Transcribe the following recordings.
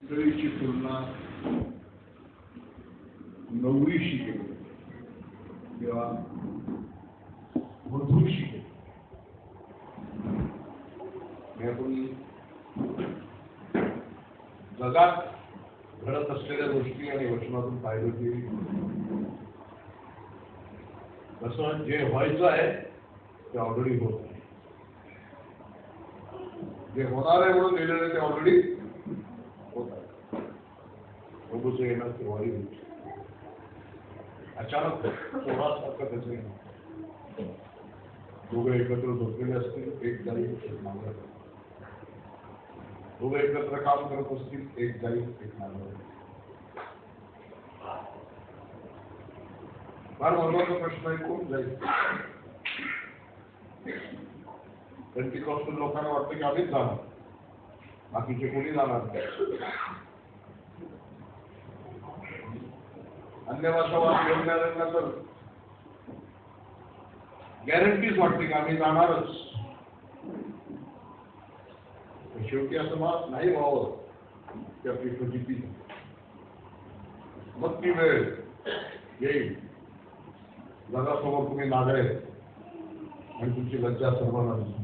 मंडळीची तुलना नवरीशी केली किंवा वधूशी केली. आपण जगात घडत असलेल्या गोष्टी आणि वचनातून पाहिलं की तसं जे व्हायचं आहे ते ऑलरेडी होत आहे. जे होणार आहे म्हणून लिहिलेलं ते ऑलरेडी होत आहे. प्रभूचं येणार तेव्हाही होईल. अचानक चोरासारखं त्याचं येणार. दोघं एकत्र झोपलेले असतील, एक जाईल एक मागं. दोघं एकत्र काम करत असतील, एक जाईल एक मागं. फार महत्वाचा प्रश्न आहे, कोण जाईल? पेंटिकॉस्टल लोकांना वाटतं की आम्हीच जाणार, बाकीचे कोणी जाणार नाही. अन्य भाषावाद बोलणाऱ्यांना तर गॅरंटीच वाटते की आम्ही जाणारच. शेवटी असं मत नाही व्हावं की आपली फजिती. मग ती वेळ येईल जगासमोर तुम्ही नागरे आणि तुमची लज्जा सर्वांना दिसून.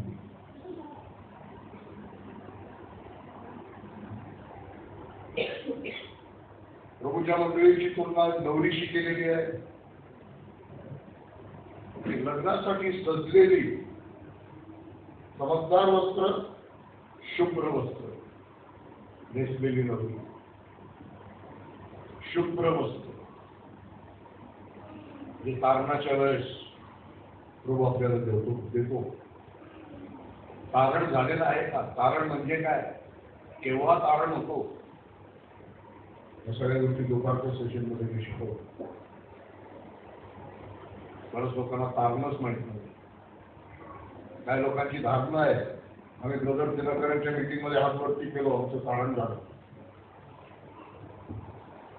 प्रभूच्या मंडळीची तुलना नवरीशी केलेली आहे. लग्नासाठी सजलेली चमकदार वस्त्र, शुभ्र वस्त्र नेसलेली नवरी. शुभ्र वस्त्र जे तारणाच्या वेळेस प्रभू आपल्याला देतो. तारण झालेलं आहे का? तारण म्हणजे काय? केव्हा तारण होतो? या सगळ्या गोष्टी दुपारच्या सेशन मध्ये मी शिकवतो. बऱ्याच लोकांना तारणच माहित नाही. काही लोकांची धारणा आहे, आम्ही ब्रदर दिनकरांच्या मीटिंग मध्ये हात वरती केलो, आमचं तारण झालं.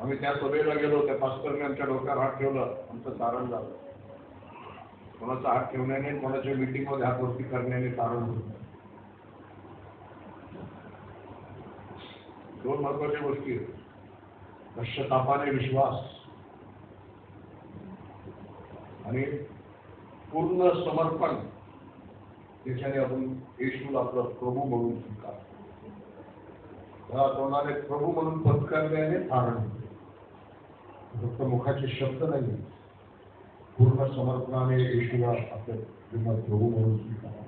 आम्ही त्या सभेला गेलो, त्या पास्टरने आमच्या डोक्यावर हात ठेवला, आमचं तारण झालं. कोणाचा हात ठेवण्याने, कोणाच्या मीटिंग मध्ये हात वरती करण्याने तारण होत. दोन महत्वाच्या गोष्टी आहेत. पश्चातापाने विश्वास आणि पूर्ण समर्पण. त्याच्याने आपण येशूला आपला प्रभू म्हणून स्वीकारतो. त्या तोंडाने प्रभू म्हणून पत्करण्याने तारण. फक्त मुखाचे शब्द नाही, पूर्ण समर्पणाने येशूला आपल्या जीवनात प्रभू म्हणून स्वीकारतो.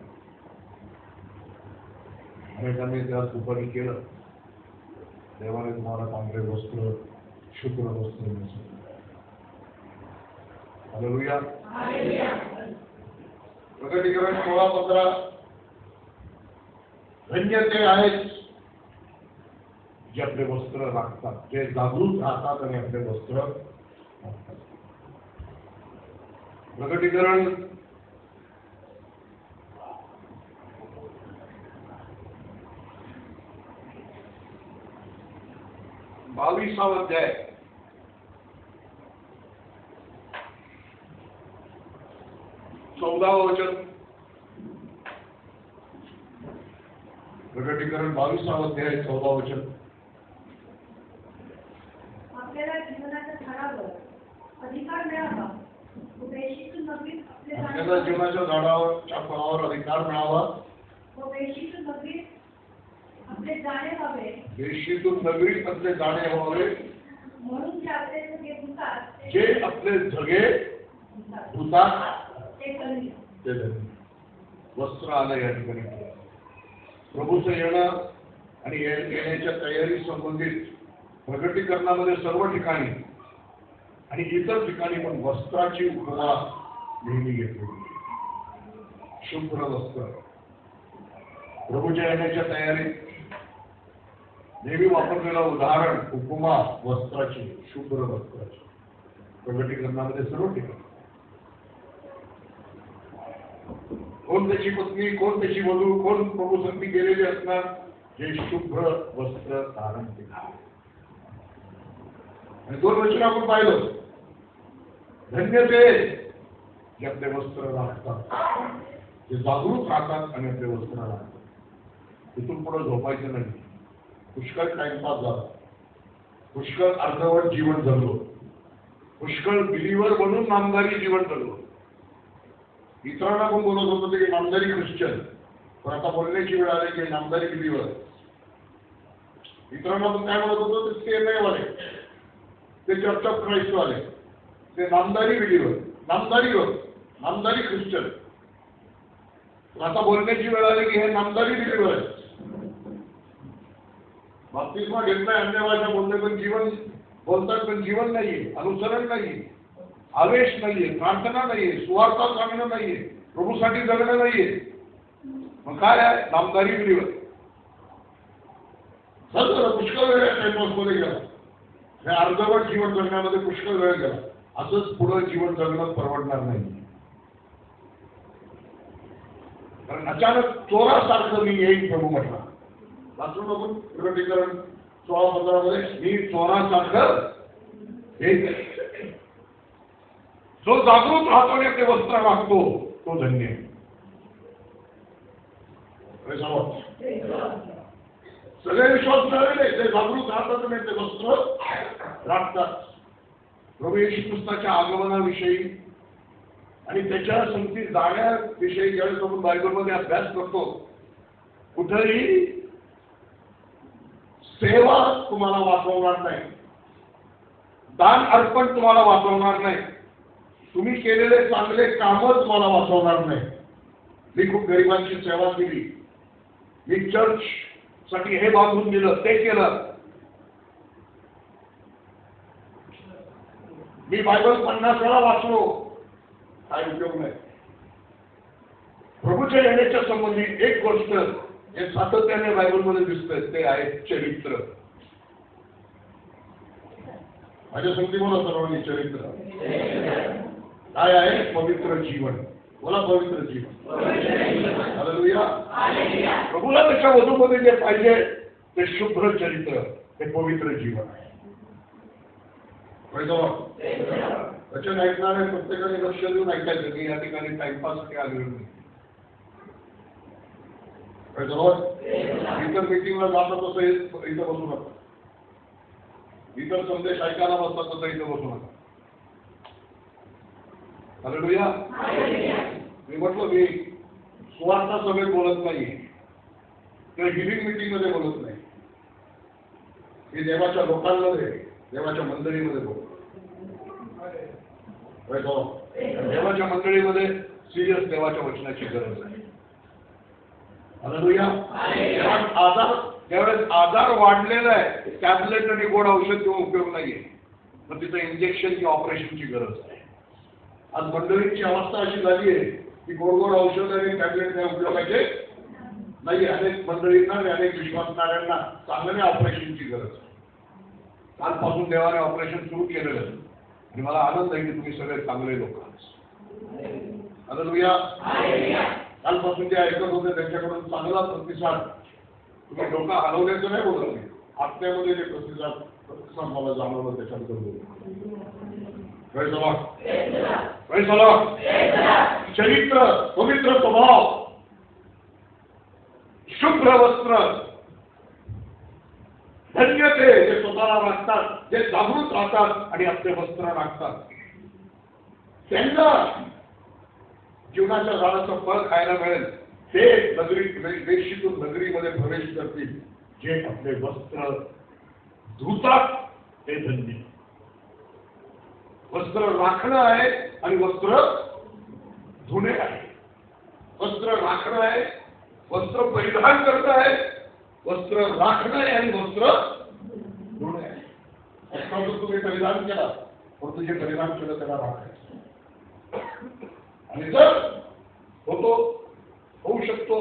अनेकांनी त्याला सुपारी केलं. देवाने तुम्हाला पांढरे वस्त्र, शुभ्र वस्त्र नेसवले. हालेलुया. प्रकटीकरण 16:15. धन्य ते आहेत जे आपले वस्त्र राखतात, जे जागृत राहतात आणि आपले वस्त्र राखतात. प्रकटीकरण 22 अध्याय 14 वचन. प्रकटीकरण 22 अध्याय 14 वचन. आपल्याला जीवनाच्या झाडावर अधिकार मिळावा, आपल्याला जीवनाच्या झाडावरच्या फळावर अधिकार मिळावा, देशीतून नगरीत जाणे व्हावे, देशीतून नगरीत आपले जाणे व्हावे, म्हणून जे आपले झगे धुतात, जे आपले झगे धुतात ते धन्य. वस्त्र आलं या ठिकाणी. प्रभूचं येणं आणि येण्याच्या तयारी संबंधित प्रकटीकरणामध्ये सर्व ठिकाणी आणि इतर ठिकाणी पण वस्त्राची उपमा नेहमी घेतली. शुभ्र वस्त्र प्रभूच्या येण्याच्या तयारीत नेहमी वापरलेलं उदाहरण, उपमा वस्त्राची, शुभ्र वस्त्राची. प्रकटीकरणामध्ये सर्व ठिकाणी. कोण त्याची पत्नी, कोण त्याची वधू, कोण प्रभू संगती गेलेली असणार? जे शुभ्र वस्त्र धारण केले. आणि दोन वचन आपण पाहिलं. धन्य ते जे आपले वस्त्र राखतात, जे जागरूक राहतात आणि आपले वस्त्र राखतात. तिथून पुढे झोपायचं नाही. पुष्कळ टाइमपास झाला. पुष्कळ अर्धवट जीवन जगलो, पुष्कळ बिलीवर बनून नामदारी जीवन जगलो. इतरांना पण बोलत होतो की नामदारी ख्रिश्चन, पण आता बोलण्याची वेळ आली की नामदारी बिलीवर. इतरांना पण काय म्हणत होतो ते नाही वाले, ते चर्च ऑफ क्राइस्ट वाले, ते नामदारी बिलीवर, नामदारी ख्रिश्चन. आता बोलण्याची वेळ आली की हे नामदारी बिलीवर आहे. बाप्तिस्मा घेत नाही, अन्य भाषा बोलते पण जीवन बोलतात, पण जीवन नाहीये, अनुसरण नाहीये, आवेश नाहीये, प्रार्थना नाहीये, सुवार्ता सांगणं नाहीये, प्रभूसाठी जगणं नाहीये. मग काय आहे? नामदारी बिलीवर. सर पुष्कळ वेळ टाइमपास मध्ये गेला, हे अर्धवट जीवन जगण्यामध्ये पुष्कळ वेळ गेला. असंच पुढं जीवन जगणं परवडणार नाही. कारण अचानक चोरासारखं मी येईन, प्रभू म्हटला. वाचून बघून प्रकटीकरण 16:15 मध्ये, मी चोरासारखं येईन. जो जागृत राहतो आणि ते वस्त्र मागतो तो धन्य. सगळे विश्वास मिळालेले ते जागृत राहतात आणि ते वस्त्र राखतात. प्रभू येशू ख्रिस्ताच्या आगमनाविषयी आणि त्याच्या संगती जाण्याविषयी ज्यावेळेस आपण बायबलमध्ये अभ्यास करतो, कुठेही सेवा तुम्हाला वाचवणार नाही, दान अर्पण तुम्हाला वाचवणार नाही, तुम्ही केलेले चांगले कामं तुम्हाला वाचवणार नाही. मी खूप गरिबांची सेवा केली, मी चर्च साठी हे बांधून दिलं, ते केलं, मी बायबल 50 वेळा वाचलो, काय उपयोग नाही. प्रभूच्या येण्याच्या संबंधी एक गोष्ट जे सातत्याने बायबलमध्ये दिसतंय ते आहे चरित्र. माझ्या संगती बोला सर्वांनी, चरित्र काय आहे? पवित्र जीवन. बोला पवित्र जीवन. हालेलुया. प्रभूला त्याच्या वधूमध्ये जे पाहिजे ते शुभ्र चरित्र, ते पवित्र जीवन आहे. वचन ऐकणारे प्रत्येकाने लक्ष देऊन ऐकायचं. मी या ठिकाणी टाइमपाससाठी आलेलो नाही. इतर मीटिंगला जातात तसं इथं बसू नका, इतर संदेश ऐकायला बसतात तसं इथं बसू नका. हालेलुया. मी म्हटलं मी सुवार्ता सभेत बोलत नाही किंवा हिलिंग मीटिंग मध्ये बोलत नाही, मी देवाच्या लोकांमध्ये, देवाच्या मंडळीमध्ये बोलतो. देवाच्या मंडळीमध्ये सिरियस देवाच्या वचनाची गरज आहे. हालेलुया. ज्यावेळेस आजार वाढलेला आहे, टॅबलेट आणि गोड औषध किंवा उपयोग नाहीये, मग तिथं इंजेक्शन किंवा ऑपरेशनची गरज आहे. आज मंडळींची अवस्था अशी झाली आहे की गोड औषध आणि टॅबलेट त्या उपयोगाचे नाही. अनेक मंडळींना आणि अनेक विश्वासणाऱ्यांना चांगल्या ऑपरेशनची गरज आहे. कालपासून देवाने ऑपरेशन सुरू केलेलं आहे आणि मला आनंद आहे की तुम्ही सगळे चांगले लोक आहात. हालेलुया. कालपासून जे ऐकत होते त्यांच्याकडून चांगला प्रतिसाद, तुम्ही डोका हलवण्याचं नाही बोलत, आत्म्यामध्ये जे प्रतिसाद मला जाणवलं त्याच्याबद्दल बोलतो. चरित्र, पवित्र स्वभाव, शुभ्र वस्त्र, धन्य ते जे स्वतःला राखतात, जे जागृत राहतात आणि आपले वस्त्र राखतात, त्यांना जीवनाच्या झाडाचं फळ खायला मिळेल. ते वेशीतून नगरीमध्ये प्रवेश करतील. जे आपले वस्त्र धुतात ते धन्य. वस्त्र राखणं आहे आणि वस्त्र धुणे आहे. वस्त्र राखणं आहे, वस्त्र परिधान करणं आहे, वस्त्र राखणं आहे आणि वस्त्र धुणे आहे. वस्त्राचं तुम्ही परिधान केला, परंतु जे परिधान केलं त्याला राखायचं. आणि जर होऊ शकतो,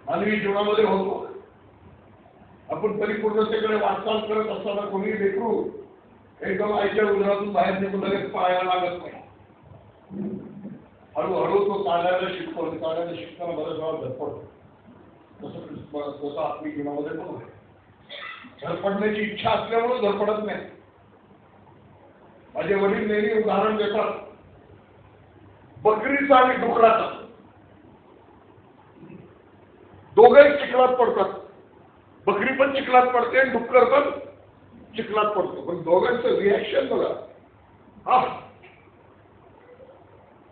मानवी जीवनामध्ये होतो, आपण परिपूर्णतेकडे वाटचाल करत असताना कोणी लेकरू एकदम आईच्या उदरातून बाहेर निघून लगेच पाहायला लागत नाही. हळूहळू तो चालायला शिकतो. चालायला शिकताना बऱ्याच वेळा धडपडतो. तसं आत्मिक जीवनामध्ये पण आहे. धडपडण्याची इच्छा असल्यामुळे धडपडत नाही. माझे वडील नेहमी उदाहरण देतात बकरीचा आणि डुकराचा. दोघेही चिखलात पडतात. बकरी पण चिखलात पडते आणि डुक्कर पण चिखलात पडतो, पण दोघांचं रिॲक्शन बघा. हा,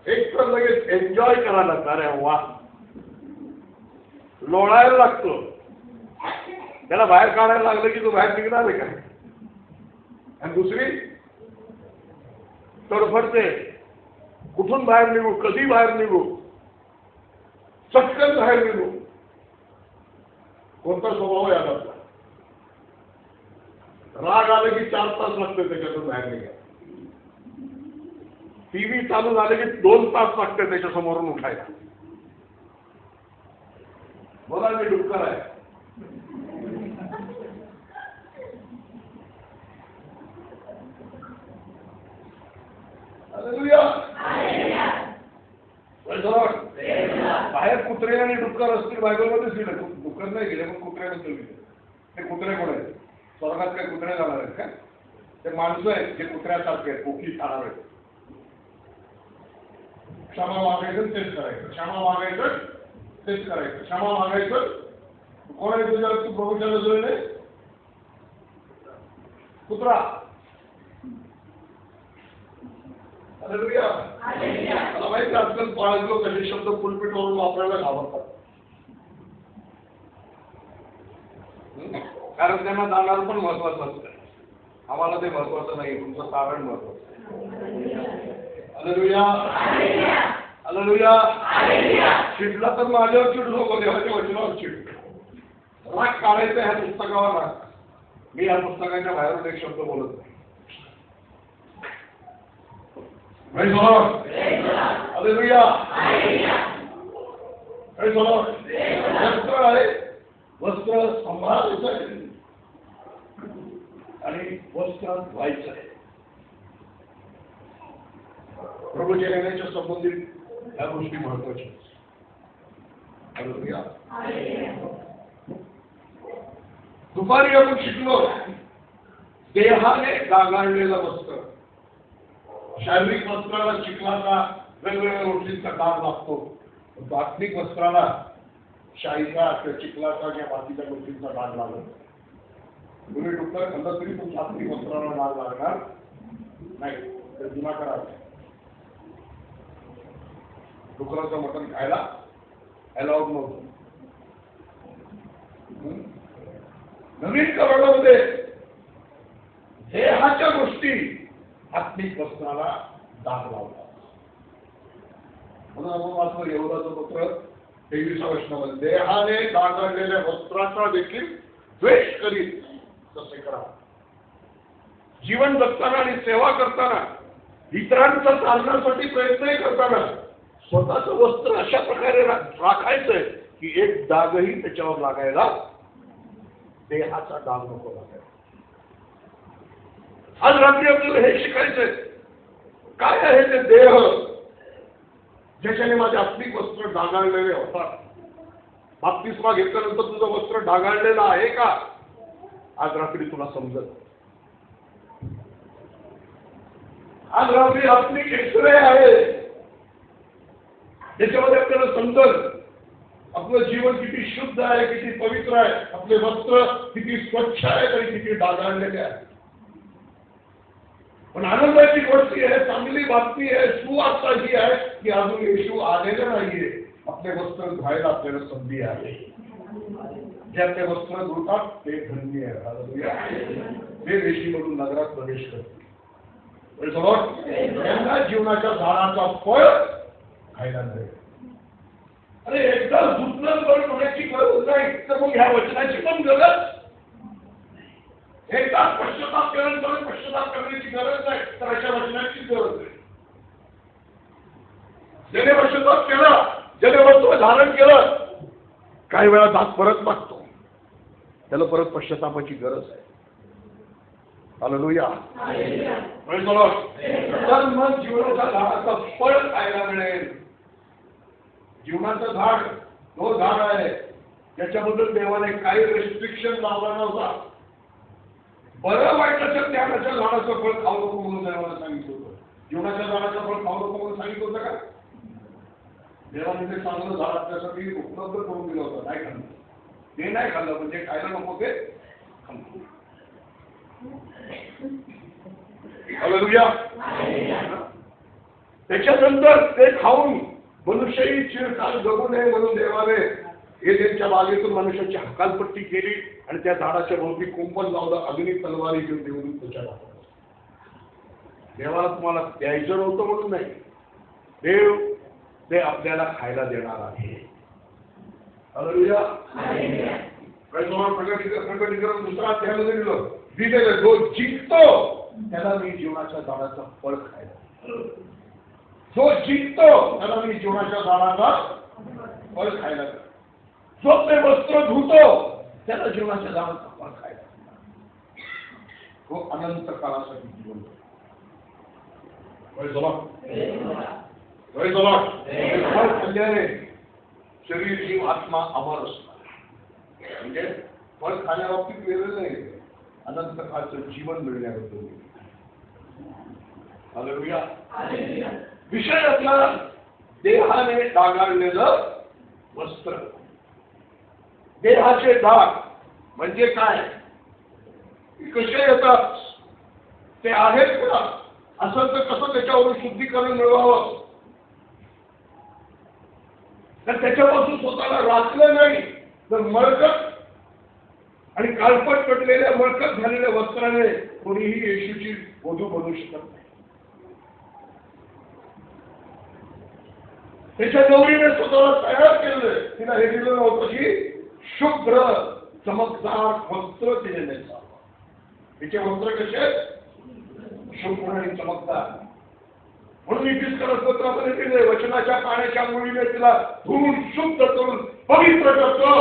एक तर लगेच एन्जॉय करायला लागतं, अरे वा, लोळायला लागतो. त्याला बाहेर काढायला लागलं की तो बाहेर निघणार आहे का? आणि दुसरी तडफडते, कुठून बाहेर निघू, कधी बाहेर निघू, चटकन बाहेर निघू. कोणता स्वभाव आहे आपला? राग आले की 4 तास लागते त्याच्यातून बाहेर निघायला. टीव्ही चालू झाले की 2 तास लागते त्याच्या समोरून उठायला. बोला, मी डुक्कर आहे. बाहेर कुत्रे आणि डुक्कर असतील, बायबलमध्येच लिहिलं. डुक्कर नाही गेले, पण कुत्र्याबद्दल लिहिलं. ते कुत्रे कोण आहेत? स्वर्गात काय कुत्रे जाणार आहेत का? ते माणसं आहेत जे कुत्र्यासारखे आहेत, पोकी खाणार आहेत. क्षमा मागायचं तेच करायचं, क्षमा मागायचं तेच करायचं, क्षमा मागायचं. कोण आहे तुझ्या तू प्रभूच्या नजरेने? कुत्रा. मला माहिती आजकाल पाळत लोक कसे शब्द फुलपीठवरून वापरायला घाबरतात, कारण त्यांना जाणार पण महत्वाचं असतं. आम्हाला ते महत्वाचं नाही, तुमचं तारण महत्वाचं आहे. Hallelujah, hallelujah. चिडला तर माझ्यावर चिडू नको, देवाच्या वचनावर चिड. राग काढायचा ह्या पुस्तकावर राग. मी ह्या पुस्तकाच्या बाहेरून एक शब्द बोलत नाही. हालेलुया. वस्त्र आहे, वस्त्र सांभाळायचं आहे आणि वस्त्र व्हायचं आहे. प्रभूच्या येण्याच्या संबंधित ह्या गोष्टी महत्वाच्या. दुपारी आपण शिकलो, देहाने डागाळलेलं वस्त्र. शारीरिक वस्त्राला चिखलाचा वेगवेगळ्या गोष्टींचा डाग लागतो, पण आत्मिक वस्त्राला शाईचा किंवा चिखलाचा किंवा बाकीच्या गोष्टींचा डाग लागतो. तुम्ही डुक्कर खाल्लं तरी तुमच्या आत्मिक वस्त्राला डाग लागणार नाही. तर जुना करायचा, डुकराचं मटण खायला अलाउड नव्हतं. नवीन करारामध्ये देहाच्या गोष्टी आत्मिक वस्त्राला डाग लावतात. म्हणून आपण वाचतो यहूदाचं पत्र 23व्या वचनामध्ये, देहाने डागाळलेल्या वस्त्राचा देखील द्वेष करीत तसे करा. जीवन जगताना आणि सेवा करताना, इतरांचा चालण्यासाठी प्रयत्न करताना स्वतःचं वस्त्र अशा प्रकारे राखायचंय की एक डागही त्याच्यावर लागायला, देहाचा डाग नको लागायला. आज रात्री आपल्याला हे शिकायचंय, काय आहे ते देह ज्याच्याने माझे आत्मिक वस्त्र डागाळलेले होतात. बाप्तिस्मा घेतल्यानंतर तुझं वस्त्र डागाळलेलं आहे का? आज रात्री तुला समजत. आज रात्री आत्मिक एक्सरे आहे, त्याच्यामध्ये आपल्याला समजत आपलं जीवन किती शुद्ध आहे, किती पवित्र आहे, आपले वस्त्र किती स्वच्छ आहेत आणि किती डागाळलेले आहे. पण आनंदाची गोष्ट आहे, चांगली बातमी आहे, सुवार्ता ही आहे की अजून येशू आलेला नाहीये. आपले वस्त्र धुवायला आपल्याला संधी आहे. जे आपले वस्त्र धुतात ते धन्य आहे. ते रेशीमधून नगरात प्रवेश करते. त्यांना जीवनाच्या झाडाचा फळ खायला मिळेल. अरे एकदा धुतलं पण होण्याची गरज नाही, तर मग ह्या वचनाची पण गरज. एकदा पश्चाताप केल्यानंतर पश्चाताप करण्याची गरज नाही, तर अशा वचनाची गरज आहे. ज्याने पश्चाताप केला, ज्याने वस्त्र धारण केलं, काही वेळा दात परत मागतो, त्याला परत पश्चातापाची गरज आहे. हालेलुया. तर मग जीवनाच्या झाडाचा फळ खायला मिळेल. जीवनाचं झाड तो झाड आहे ज्याच्याबद्दल देवाने काही रेस्ट्रिक्शन लावला नव्हता. बरं वाईटाच्या ज्ञानाच्या झाडाचं फळ खाऊ नको म्हणून देवाला सांगितलं होतं. जीवनाच्या झाडाचं फळ खाऊ नको म्हणून सांगितलं होतं का? देवाने ते चांगलं झाड आपल्यासाठी उपलब्ध करून दिलं होतं. नाही खाल्लं, ते नाही खाल्लं म्हणजे खायला नको ते खाल्लं. हालेलुया. त्याच्यानंतर ते खाऊन मनुष्यही चिरकाल जगू नये म्हणून देवाने हे त्यांच्या बागेतून मनुष्याची हकालपट्टी केली आणि त्या झाडाच्या भोवती कुंपण लावलं. अग्नी तलवारी घेऊन देऊन त्याच्या देवाला तुम्हाला द्यायचं नव्हतं म्हणून नाही, देव ते आपल्याला खायला देणार आहे. हालेलुया. प्रकटीकरण दुसरा अध्यायामध्ये दिलेलं जो जिंकतो त्याला मी जीवनाच्या झाडाचं फळ खायला, जो जिंकतो त्याला मी जीवनाच्या झाडाचा फळ खायला, जो ते वस्त्र धुतो त्याला जीवनाच्या झाडाचा फळ खायला, तो अनंत काळासाठी जीवन. फळ खाल्ल्याने शरीर जीव आत्मा अमर असणार. म्हणजे फळ खाण्याबाबतीत वेगळं नाही, अनंत काळचं जीवन मिळण्याबद्दल. हालेलुया. विषय आपला देहाने डागाळलेलं वस्त्र. देहाचे डाग म्हणजे काय, कसे येतात, ते आहेत का, असं तर कसं त्याच्यावरून शुद्धीकरण मिळवावं. तर त्याच्यापासून स्वतःला राखलं नाही तर मळकट आणि काळपट पडलेल्या मळकट झालेल्या वस्त्राने कोणीही येशूची वधू बनू शकत नाही. त्याच्या नवरीने स्वतःला तयार केलं, तिला हे दिलं नव्हतं की शुभ्र चमकदार वस्त्र तिने नेसावं. तिचे वस्त्र कसे शुभ्र आणि चमकदार. म्हणून इपिस्करामध्ये दिले वचनाच्या पाण्याच्या मुळीने तिला धुवून शुद्ध करून पवित्र करतो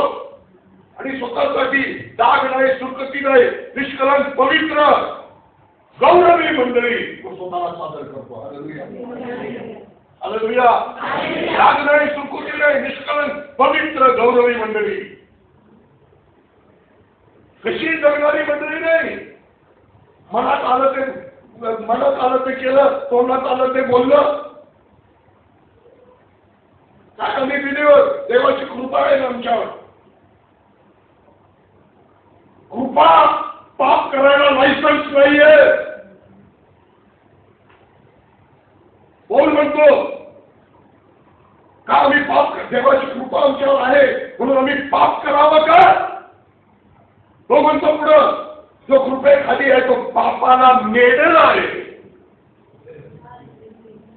आणि स्वतःसाठी डाग नाही, सुरकती नाही, निष्कलंक पवित्र गौरवी मंडळी तो स्वतःला सादर करतो. हालेलुया. हालेलुया. डाग नाही, सुरकुती नाही, निष्कलंक पवित्र गौरवी मंडळी. कशी जगणारी मंडळी नाही, मनात आलं ते केलं, तोंडात आलं ते बोललं. काय कमी दिलीवर देवाची कृपा आहे आमच्यावर. कृपा पाप करायला लायसन्स नाहीये. कोण म्हणतो का आम्ही पाप, देवाची कृपा आमच्यावर आहे म्हणून आम्ही पाप करावं का? तो म्हणतो पुढं जो कृपेखाली आहे तो पापाला मेलेला आहे.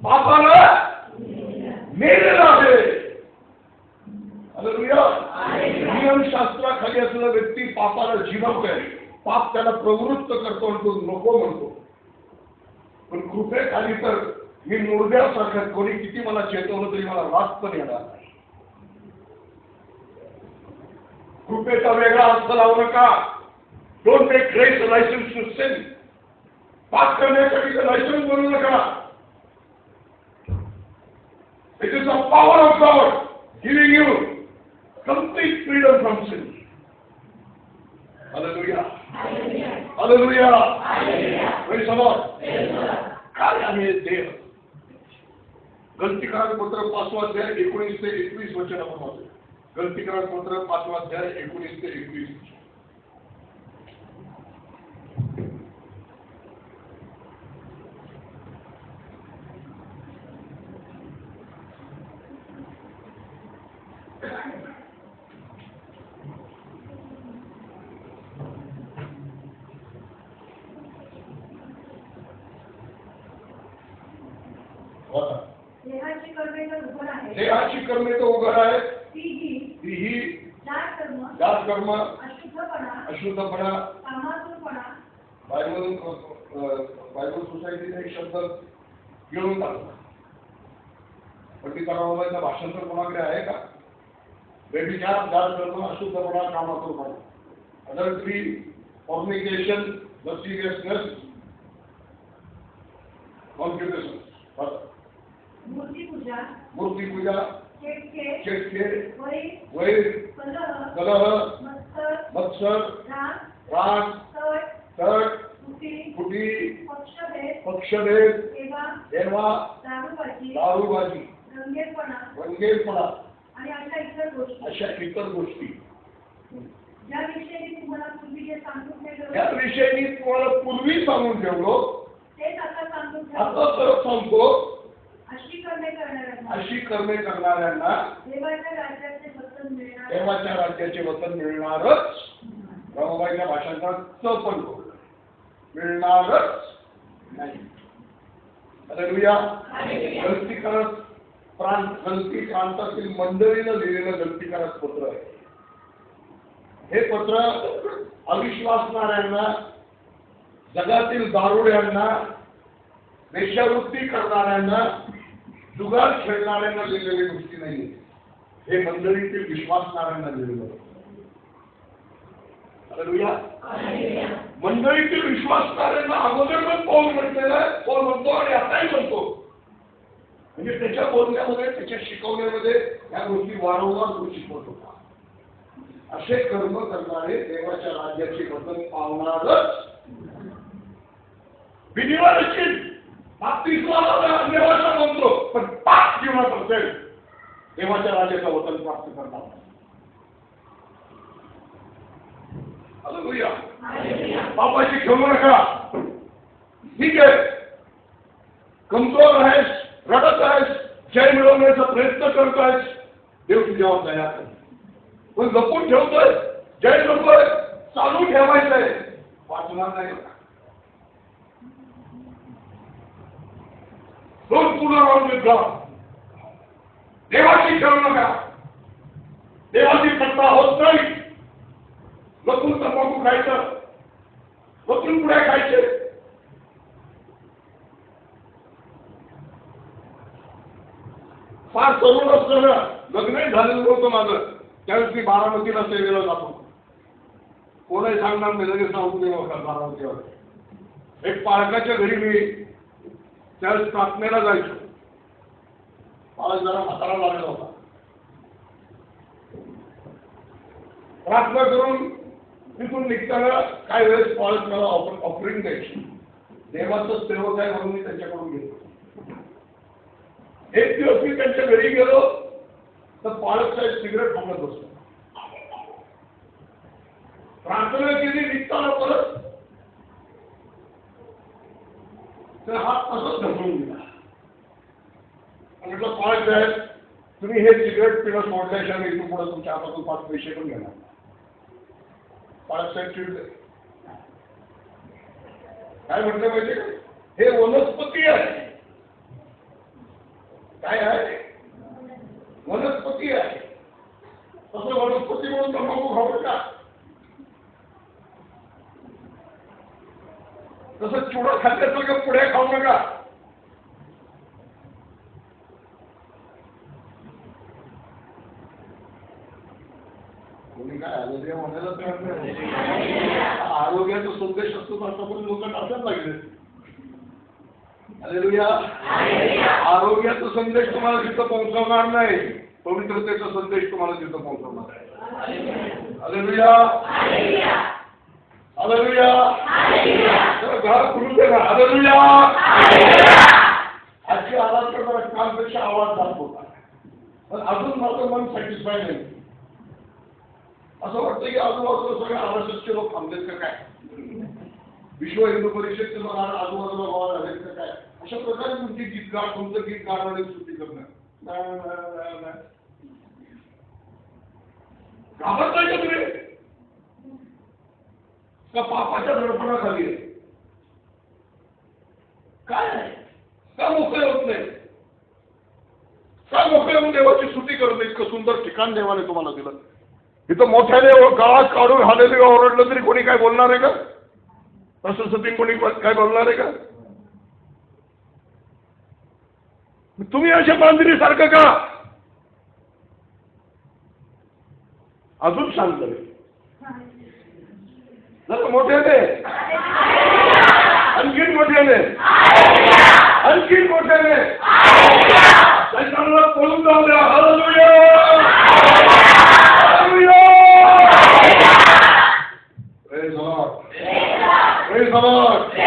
पापाला मेलेला आहे. हालेलुया. नियमशास्त्राखाली असलेला व्यक्ती पापाला जिवंत आहे. पाप त्याला प्रवृत्त करतो आणि तो नको म्हणतो. पण कृपेखाली तर मी मुर्द्यासारखं, कोणी किती मला चेतवलं तरी मला राग पण येणार नाही. कृपेचा वेगळा अर्थ लावू नका. Don't take grace license to sin. पाप करण्यासाठी लायसन्स बनवू नका. It is the power of God giving you complete freedom from sin. Hallelujah. Hallelujah. Praise the Lord. काय आहे देव? गलतीकरण पत्र 5 अध्याय 19 ते 21 वचन आपण वाचू. गलतीकरण पत्र 5 अध्याय 19 ते 21. देहाची कर्मे तर उघड आहेत. देहाची कर्मे तर उघड आहेत. तीही जात कर्म, अशुद्धपणा, कामातूरपणा. बायबल सोसायटीने एक शब्द घेऊन टाकला. पंडितांना भाषांतर कोणाकडे आहे का? व्यभिचार, जात कर्म, अशुद्धपणा, कामातूरपणा, अडल्टरी, फॉर्निकेशन, लस्टिगियसनेस, कॉन्क्युपेशन, मूर्तिपूजा, चेटके, वैर, कलह, मत्सर, राग, तट, फुटी, पक्षभेद, हेवा, दारूबाजी, रंगेरपणा आणि अशा इतर गोष्टी ज्या विषयी तुम्हाला पूर्वी सांगून ठेवलो तेच आता आता परत सांगतो, अशी कर्मे करणाऱ्यांना देवाच्या राज्याचे वचन मिळणार. देवाच्या राज्याचे वचन मिळणारच. रमाबाईच्या भाषांतरात पण मिळणारच नाही. हालेलुया. गलती प्रांतातील मंडळीनं लिहिलेलं गलतीकारक पत्र आहे. हे पत्र अविश्वासणाऱ्यांना, जगातील दारुड्यांना, वेश्यावृत्ती करणाऱ्यांना, जुगार खेळणाऱ्यांना लिहिलेली गोष्टी नाही. हे मंडळीतील विश्वासणाऱ्यांना लिहिलेलं. हालेलुया. मंडळीतील विश्वासणाऱ्यांना अगोदर पण पौल म्हटलेला आहे, पौल म्हणतो आणि आताही म्हणतो. म्हणजे त्याच्या बोलण्यामध्ये, त्याच्या शिकवण्यामध्ये या गोष्टी वारंवार तो शिकवत होता. असे कर्म करणारे देवाच्या राज्याचे वचन पावणारच. विधिवाद असतील, देवाचा म्हणतो, पण पाप जीवनात असेल देवाच्या राज्याचं वचन प्राप्त करणार. हालेलुया. पापाशी खेळू नका. ठीक आहे, कमजोर आहेस, रडत आहेस, जय मिळवण्याचा प्रयत्न करतोयस, देव तुझ्यावर दया करेल. पण लपून ठेवतोय, जय नकोय, चालू ठेवायचंय, वाचणार नाही. दोन पुनरावृत्ती देवाची खेळू नका. देवाची सत्ता होत नाही. लपून तंबाखू खायचं, लपून पुढे खायचे. फार तरुण असताना लग्नही झालेलं होतं माझं. त्यावेळेस मी बारामतीला सेवेला जातो. कोणाही सांगणार मी लगेच सांगू दे बारामतीवर. एक पालकाच्या घरी मी त्यावेळेस प्रार्थनेला जायचो. मला जरा म्हातारा लागला होता. प्रार्थना करून तिथून निघताना काही वेळेस पालक मला ऑफरिंग द्यायची. देवाचं सेवक आहे म्हणून मी त्यांच्याकडून घेतो. एक दिवस मी त्यांच्या घरी गेलो तर पालक साहेब सिगरेट थांबत बसतो. प्रार्थना केली, निघताना परत तर हात तसंच ढकलून दिला. म्हटलं पालक साहेब, तुम्ही हे सिगरेट पिणं सोडल्याशिवाय मी इथून पुढे तुमच्या हातातून 5 पैसे पण घेणार. पालक साहेब चिडले. काय म्हटलं पाहिजे, हे वनस्पती आहे. काय आहे? वनस्पती आहे. तसं वनस्पती म्हणून तंबाखू खाऊ का? तसं चुडा खाल्ल्यासारखं पुढे खाऊ नका. कोणी काय आरोग्य म्हणायला तयार नाही. आरोग्याचा संदेश असतो आता पण लोक टाकत लागले. हालेलुया. आरोग्याचा संदेश तुम्हाला तिथं पोहोचवणार नाही, पवित्रतेचा संदेश तुम्हाला तिथं पोहोचवणार आहे. हालेलुया. हालेलुया. घर खुलून दे ना. हालेलुया. आजची आवाज तर कालपेक्षा आवाज जात होता, पण अजून माझं मन सॅटिस्फाय नाही. असं वाटतं की आजूबाजूला सगळे आरएसएसचे लोक थांबलेत का काय, विश्व हिंदू परिषदचे लोक आजूबाजूला गोळा झालेत का काय. अशा प्रकारे तुमची गीतगार, तुमचं गीत गाणं स्तुती करणं. घाबरत नाही का तुम्ही? का पापाच्या दडपणाखाली आहे? काय आहे? का मोकळे होत नाही? का मोकळे होऊन देवाची स्तुती करत नाही? इतकं सुंदर ठिकाण देवाने तुम्हाला दिलं. इथं मोठ्याने गाळात काढून हालेलुया ओरडलं तरी कोणी काय बोलणार आहे का? तसं कोणी काय बोलणार आहे का? तुम्ही अशा बांधणीसारखं का? अजून शांत जरा मोठ्याने, आणखीन मोठ्याने, आणखीन मोठ्याने शैतानाला पळून जाऊ द्या. Hallelujah. Hallelujah. Praise the Lord. Praise the Lord.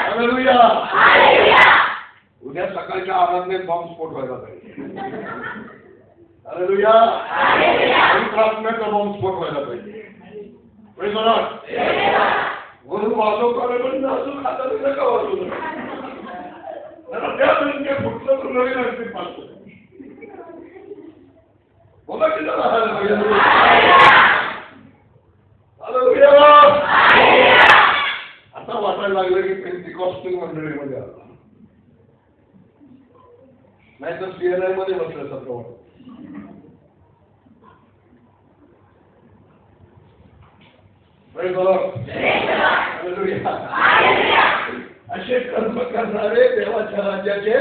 Hallelujah. उद्या सकाळच्या आराधनेत बॉम्ब स्फोट व्हायला पाहिजे. हालेलुया. प्रार्थनेचा बॉम्ब स्फोट व्हायला पाहिजे. Praise the Lord. वरून वाजवतो पण अजून खाताना नका वाजवू. त्याला त्या संख्या फुटलं तर नवीन आणखी पाहतो. बोला की जरा आता वाटायला लागलं की पेंटिकॉस्टल मंडळीमध्ये आला, नाही तर सीएनआय मध्ये बसल्यासारखं वाटत. असे कर्म करणारे देवाच्या राज्याचे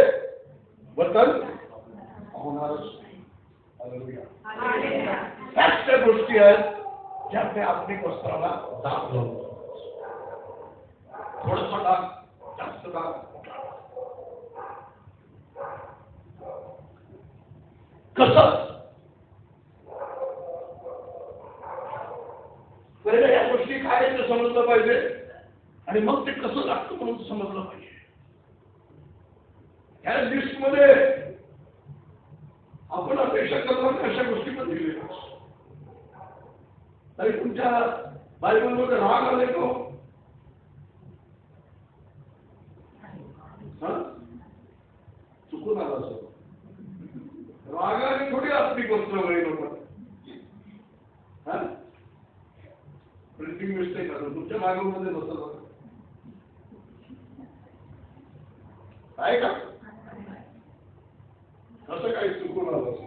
वतन होणारच. त्याच त्या गोष्टी आहेत ज्या ते आत्मिक वस्त्राला दाब लावतो. थोडंसं दाब, जास्त दाब, कसं पहिले या गोष्टी काय ते समजलं पाहिजे आणि मग ते कसं लागतं म्हणून समजलं पाहिजे. या लिस्टमध्ये आपण अपेक्षा करणार अशा गोष्टी पण दिलेल्या तरी तुमच्या बायबलमध्ये राग आले तो चुकून आला असं रागाने थोडी आत्मिक वस्त्र वगैरे होतं. प्रिंटिंग मिस्टेक असं तुमच्या बायबलमध्ये बसत आहे का? असं काही चुकून आलं असं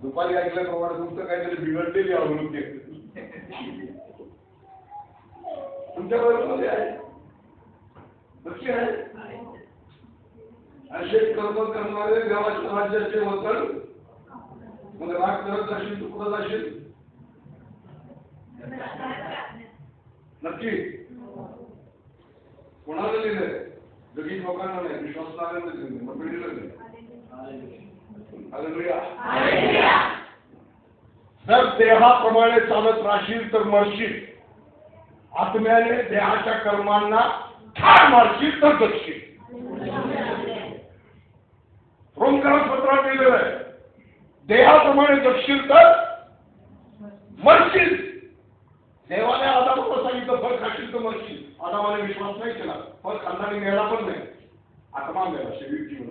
दुपारी ऐकल्याप्रमाणे तुमचं काहीतरी बिघडलेली आवृत्ती तुमच्या बायबलमध्ये आहे, नक्की आहे. असे कर्म करणारे देवाच्या राज्याचे वतन. मग राग करत जाशील तू कुठं जाशील? नक्की कोणाला लिहिलंय? जगी लोकांना नाही, विश्वासणाऱ्यांना लिहिलंय, मग पिढीला नाही. जर देहाप्रमाणे चालत राहशील तर मरशील, आत्म्याने देहाच्या कर्मांना ठार मारशील तर जगशील. रोमकरात पत्रात लिहिलेलं आहे, देहाप्रमाणे जगशील तर मरशील. देवाने आदामाला सांगितलं फळ खाशील तर मरशील. आदामाने विश्वास नाही केला, फळ खाल्ल्याने मेला पण नाही, आत्मा मेला, शरीर जीवन.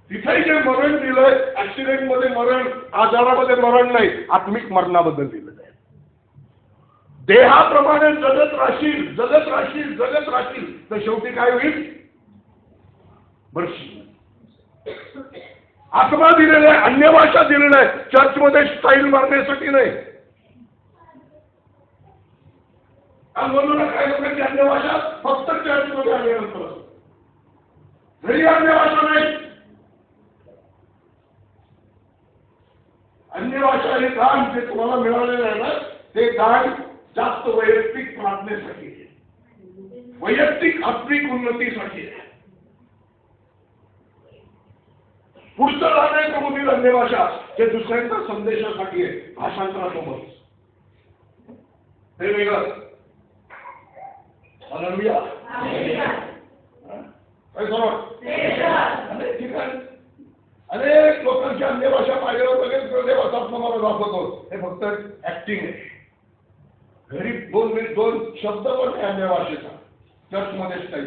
तिथे जे मरण दिलंय, ऍक्सिडेंट मध्ये मरण, आजारामध्ये मरण नाही, आत्मिक मरणाबद्दल दिलेलं आहे. देहाप्रमाणे जगत राहशील, जगत राहशील, जगत राहशील तर शेवटी काय होईल? मरशील. आत्मा दिलेला आहे, अन्य भाषा दिलेला आहे, चर्चमध्ये स्टाईल मारण्यासाठी नाही. म्हणून काही लोकांची अन्य भाषा फक्त चर्चमध्ये आल्यानंतर, घरी अन्य भाषा नाही. अन्य भाषा हे दान जे तुम्हाला मिळालेलं आहे ना, ते दान जास्त वैयक्तिक प्रार्थनेसाठी आहे, वैयक्तिक आत्मिक उन्नतीसाठी आहे. पुढचं दान आहे कबुलील अन्य भाषा, जे दुसऱ्यांच्या संदेशासाठी आहे, भाषांतरासोबत. हे वेगळं. हालेलुया. काय समज? अनेक ठिकाणी अनेक लोकांची अन्य भाषा पाहिल्यावर लगेच देवाचा मला दाखवतो, हे फक्त ऍक्टिंग आहे. घरी दोन शब्द पण आहे अन्य भाषेचा, चर्चमध्येच काही.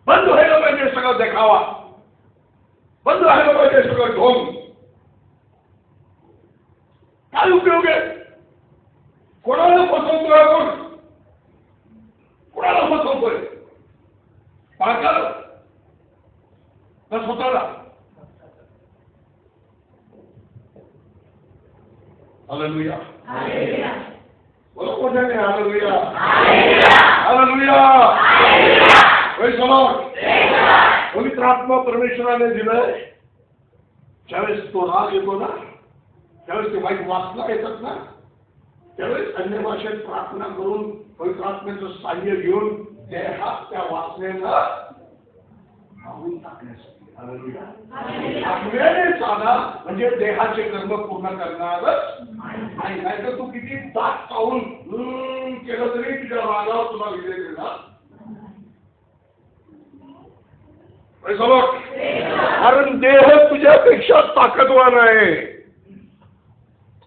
बंद व्हायला पाहिजे सगळं देखावा, बंद व्हायला पाहिजे सगळं ढोंग. काय उपयोग आहे? कोणाला फसवतोय आपण? कोणाला फसवतोय? पालकाला का स्वतःला? हालेलुया. बरोबर आहे. हालेलुया. हालेलुया. पवित्र आत्मा परमेश्वराने दिलंय. ज्यावेळेस तो राग येतो ना, त्यावेळेस ते वाईट वासना येतात ना, त्यावेळेस अन्य भाषेत प्रार्थना करून पवित्र आत्म्याचं साह्य घेऊन देहात त्या वासनेला मारून टाकण्यासाठी. आत्म्याने साधा म्हणजे देहाचे कर्म पूर्ण करणारच नाही. नाहीतर तू किती दात पाहून केलं तरी तुझ्या रागावर तुला विजय देणार. कारण देह तुझ्यापेक्षा ताकदवान आहे.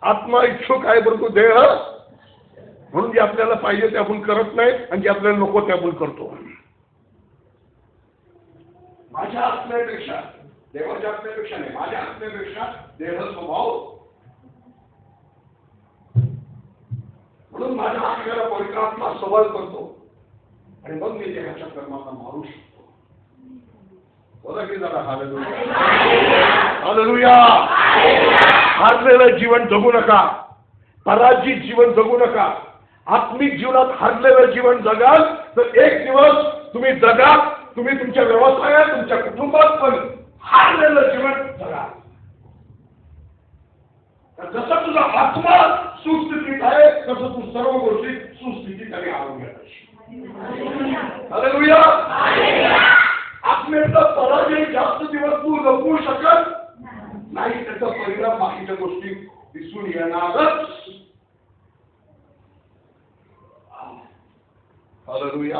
आत्मा इच्छुक आहे, परंतु देह म्हणून जे आपल्याला पाहिजे ते आपण करत नाही आणि जे आपल्याला नको ते आपण करतो. माझ्या आत्म्यापेक्षा, देवाच्या आत्म्यापेक्षा नाही, माझ्या आत्म्यापेक्षा देह स्वभाव. म्हणून माझ्या आत्म्याला पवित्र आत्मा सबल करतो आणि मग मी देहाच्या कर्मांना मारू शकतो. बोला की जरा हालेलुया. हालेलुया. हारलेलं जीवन जगू नका, पराजित जीवन जगू नका. आत्मिक जीवनात हारलेलं जीवन जगाल तर एक दिवस तुम्ही जगा, तुम्ही तुमच्या व्यवसायात, तुमच्या कुटुंबात पण हारलेलं जीवन जगा. जसं तुझा आत्मा सुस्थितीत आहे तसं तू सर्व गोष्टी सुस्थितीत आणि आरोग्यात आहे. हालेलुया. आत्मेचा पराजय जास्त दिवस तू जगू शकत नाही, त्याचा परिणाम बाकीच्या गोष्टी दिसून येणारच. हालेलुया.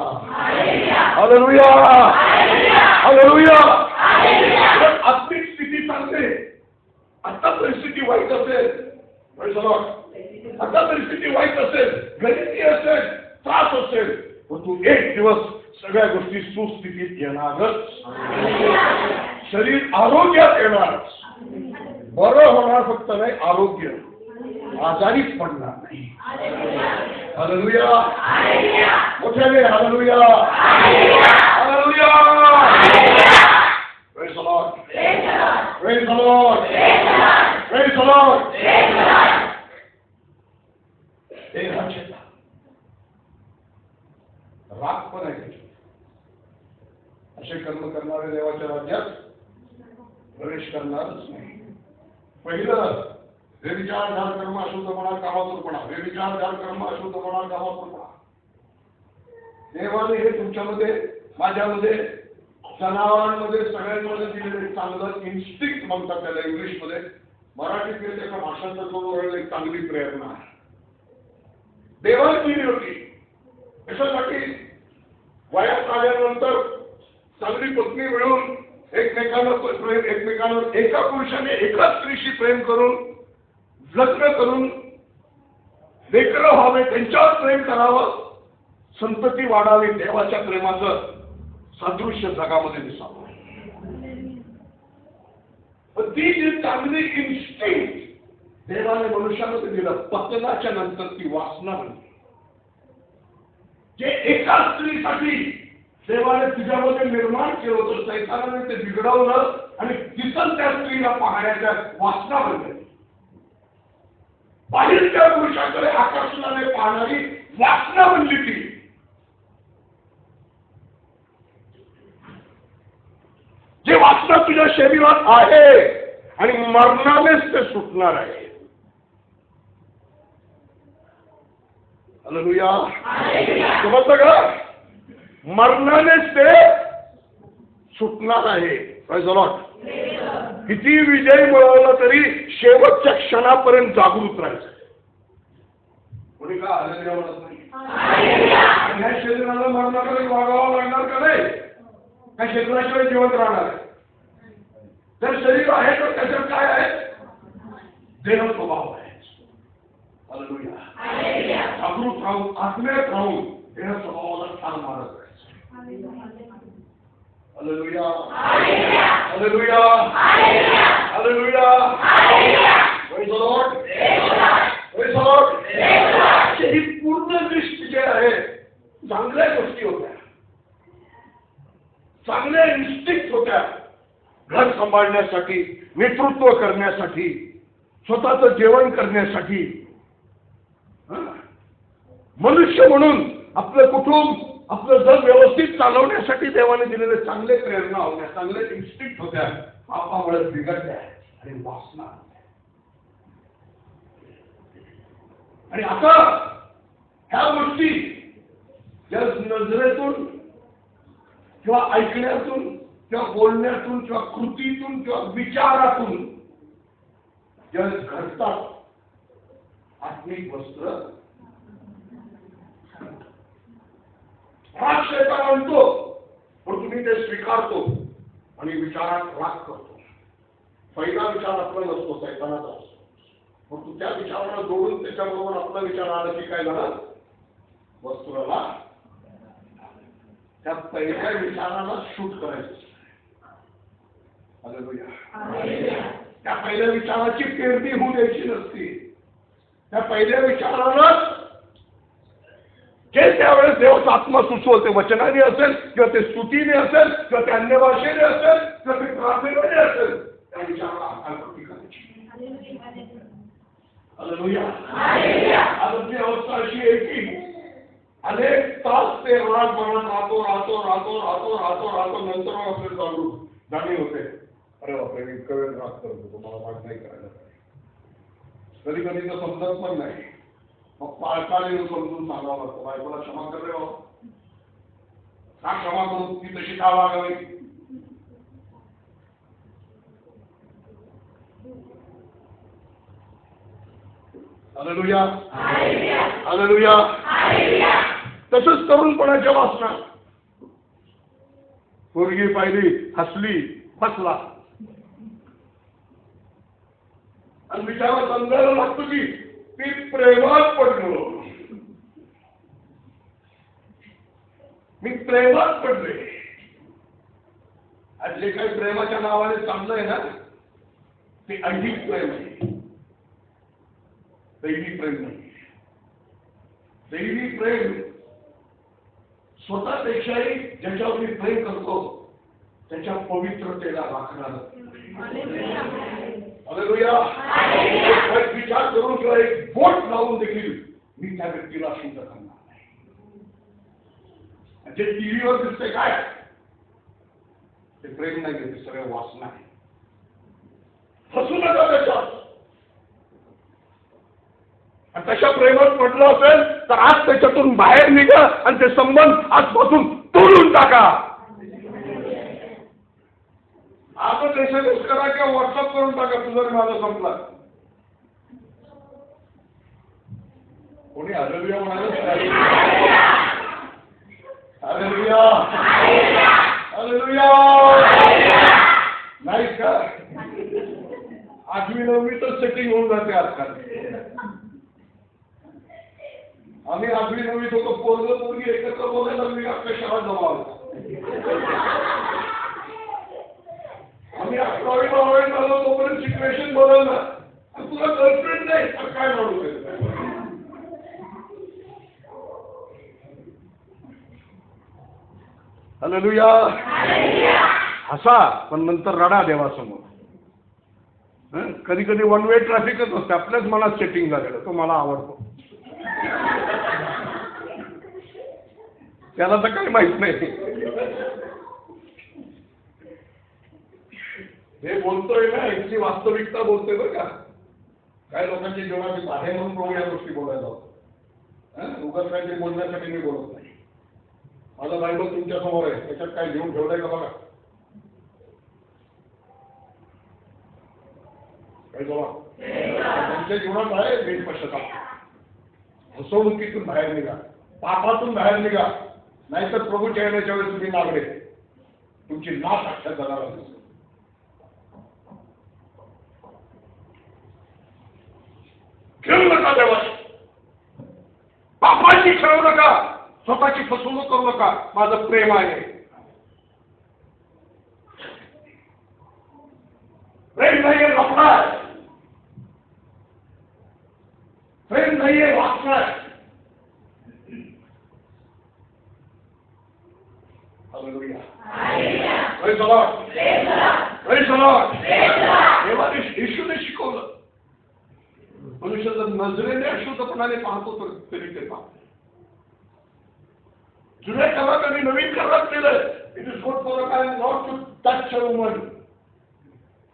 हालेलुया. हालेलुया. आत्मिक स्थिती सांगते. आता परिस्थिती वाईट असेल, आता परिस्थिती वाईट असेल, गरिबी असेल, त्रास असेल, पण तू एक दिवस सगळ्या गोष्टी सुस्थितीत येणारच. शरीर आरोग्यात येणारच. बरं होणार फक्त नाही, आरोग्य, आजारीच पडणार नाही. हालेलुया. मोठ्याने hallelujah. Hallelujah. Praise the Lord. Praise the Lord. Praise the Lord. राग पण आहे. असे कर्म करणारे देवाच्या राज्यात प्रवेश करणारच नाही. पहिलं व्यभिचार, झाड कर्म, अशुद्धपणा, कामातूरपणा. व्यभिचार, झाड कर्म, अशुद्धपणा, कामातूरपणा. देवाने हे तुमच्यामध्ये, माझ्यामध्ये, जनावरांमध्ये, सगळ्यांमध्ये दिलेले चांगलं इन्स्टिंक्ट म्हणतात त्याला इंग्लिशमध्ये. मराठीत त्याचं भाषांतर करून एक चांगली प्रेरणा आहे. देवाने दिली होती याच्यासाठी. वयात आल्यानंतर चांगली पत्नी मिळून एकमेकांवर एका पुरुषाने एका स्त्रीशी प्रेम करून, लग्न करून, लेकरं व्हावे, त्यांच्यावर प्रेम करावं, संतती वाढावी, देवाच्या प्रेमाचं सदृश्य जगामध्ये दिसावं. पण ती जी चांगली इन्स्टिंक्ट देवाने मनुष्यामध्ये दिलं, पतनाच्या नंतर ती वासना बनली. जे एका स्त्रीसाठी देवाने तुझ्यामध्ये निर्माण केलं होतं, सैतानाने ते बिघडवलं आणि तिथं त्या स्त्रीला पाहण्याच्या वासना बनली. बाहेरच्या पुरुषाकडे आकर्षणाने पाहणारी वासना बनली ती. जे वासना तुझ्या शरीरात आहे आणि मरणानेच ते सुटणार आहे. हालेलुया. समजलं का? मरणानेच ते सुटणार आहे. Praise the Lord. किती विजय मिळवला तरी शेवटच्या क्षणापर्यंत जागृत राहायचं. कोणी का हालेलुया म्हणत नाही? या शरीराला मरणाकडे वागावं लागणार का नाही? त्या शरीराशिवाय जिवंत राहणार आहे. जर शरीर आहे तर त्याच्यात काय आहे? देह स्वभाव आहे. हालेलुया. जागृत राहून, आत्म्यात राहून देह स्वभावाला ठार मारत राहायचं. Hallelujah. Hallelujah. Hallelujah. Praise the Lord. Praise the Lord. ही पूर्ण दृष्टी जे आहे, चांगल्या गोष्टी होत्या, चांगल्या इन्स्टिंक्ट होत्या. घर सांभाळण्यासाठी, नेतृत्व करण्यासाठी, स्वतःचं जेवण करण्यासाठी, मनुष्य म्हणून आपलं कुटुंब, आपलं जग व्यवस्थित चालवण्यासाठी देवाने दिलेले चांगले प्रेरणा होत्या, चांगले इन्स्टिंक्ट होत्या. पापामुळे बिघडल्या आणि वासना. आणि आता ह्या गोष्टी या नजरेतून किंवा ऐकण्यातून किंवा बोलण्यातून किंवा कृतीतून किंवा विचारातून ज्या घडतात, आत्मिक वस्त्र राग शैतान आणतो, पण तुम्ही ते स्वीकारतो आणि विचारात राग करतो. पहिला विचार आपला नसतो, शैतानाचा असतो. मग तू त्या विचाराला जोडून त्याच्याबरोबर आपला विचार आला की काय झाला? वस्त्राला त्या पहिल्या विचाराला शूट करायचं. हालेलुया. त्या पहिल्या विचाराची पेरणी होऊ द्यायची नसती. त्या पहिल्या विचारालाच जे त्यावेळेस देवाचा आत्मा सुचवते, वचनाने असेल किंवा ते स्तुतीने असेल किंवा ते अन्य भाषेने असेल किंवा ते प्रार्थनेने असेल, त्या विचाराला आकार करायची. हालेलुया. आजची अवस्था अशी आहे की अनेक तास ते राग म्हणत राहतो नंतर आपले चालू जाणीव होते, अरे बापरे मी इतका वेळ राग करतो, मला राग नाही करायला. कधी कधी तर समजत पण नाही. मग पालकाने समजून सांगावं लागतं, बायकोला क्षमा कर रे बाबा, का क्षमा करू, ती तशी का वागावी. हालेलुया. हालेलुया. तसंच तरुणपणाच्या वासना. पोरगी पाहिली, हसली, फसला. आणि विचारात समजायला लागतो की मी प्रेमात पडलो, मी प्रेमात पडले. आज जे काही प्रेमाच्या नावाने चाललंय ना, ते अधिक प्रेम आहे, दैवी प्रेम नाही. दैवी प्रेम स्वतःपेक्षाही ज्याच्यावर मी प्रेम करतो त्याच्या पवित्रतेला राखणार. हालेलुया. विचार करून किंवा एक बोट लावून देखील मी त्या व्यक्तीला शुद्ध करणार नाही. जे टीव्हीवर दिसते काय, ते प्रेम नाही, ते सगळं वासना आहे. फसू नका त्याच्यात. आणि तशा प्रेमात पडलं असेल तर आज त्याच्यातून बाहेर निघा आणि ते संबंध आजपासून तोडून टाका. आता SMS करा किंवा व्हॉट्सअप करून टाका, तुझं माझा संपला. कोणी हालेलुया म्हणाले? हालेलुया. हालेलुया. नाही का? 8वी 9वी तर सेटिंग होऊन जाते आजकाल. आम्ही 8वी 9वीत होतो, पोरग पोरगी एकत्र बोलायला लागली, आपल्या शाळा जमा होता. आम्ही 11वी 12वी झालो तोपर्यंत सिच्युएशन बदलला. तुला गर्लफ्रेंड नाही तर काय म्हणू. हालेलुया. हसा पण नंतर रडा देवासमोर. कधी कधी वन वे ट्रॅफिकच असते, आपल्याच मनात सेटिंग झालेलं, तो मला आवडतो. त्याला तर काही माहित नाही. हे बोलतोय ना, याची वास्तविकता बोलतोय बरं का. काही लोकांच्या जीवनात आहे म्हणून प्रभू या गोष्टी बोलायला होतो. उगाच काहीतरी बोलण्यासाठी मी बोलत नाही. माझा बायबल तुमच्या समोर आहे, त्याच्यात काय लिहून ठेवलंय का बघा. काय जबाब तुमच्या जीवनात आहे. वेळ पश्चाताप, फसवणुकीतून बाहेर निघा, पापातून बाहेर निघा, नाहीतर प्रभूच्या येण्याच्या वेळेस तुम्ही लागले, तुमची नाश अक्षर जाणार. खेळू नका देवाशी, पापाशी खेळू नका, स्वतःची फसवणूक करू नका. माझं प्रेम आहे. प्रेम नाहीये लफडा, प्रेम नाहीये वासना. Hallelujah. Praise the Lord. Praise the Lord. देवाने येशूने शिकवलं, मनुष्य जर नजरेने अशुद्धपणाने पाहतो तर तरी ते पाहतो. जुन्या काळात आणि नवीन काळात केलं. It is good for a man not to touch a woman.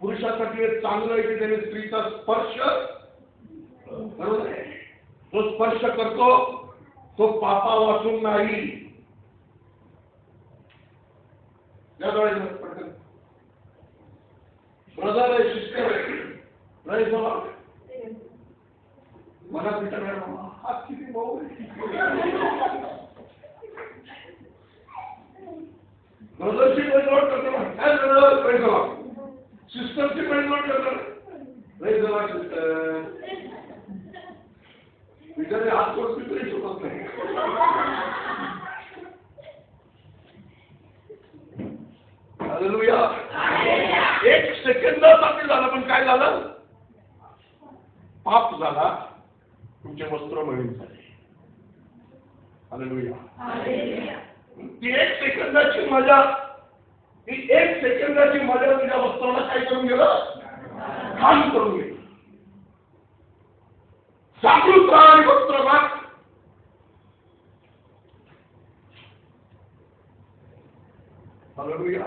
पुरुषासाठी हे चांगलं आहे की त्याने स्त्रीचा स्पर्श, बरोबर आहे, जो स्पर्श करतो तो पापा वाचून नाही. ब्रदर आहे, सिस्टर आहे, मला विचारायला हात किती भाऊ ब्रदरची प्रेज लॉर्ड करतो, काय ब्रदर प्रेज लॉर्ड, सिस्टरची प्रेज लॉर्ड करतो, प्रेज लॉर्ड सिस्टर. विचारे हात करतो तरी सुटत नाही. हालेलुया. एक सेकंदासाठी झालं, पण काय झालं? पाप झाला, तुमचे वस्त्र मळीन झाले. हालेलुया. ती एक सेकंदाची मजा, ती एक सेकंदाची मजा तुझ्या वस्त्राला काय करून गेलं? घाण करून गेलं. जागृत राहा आणि वस्त्र घाल. Hallelujah.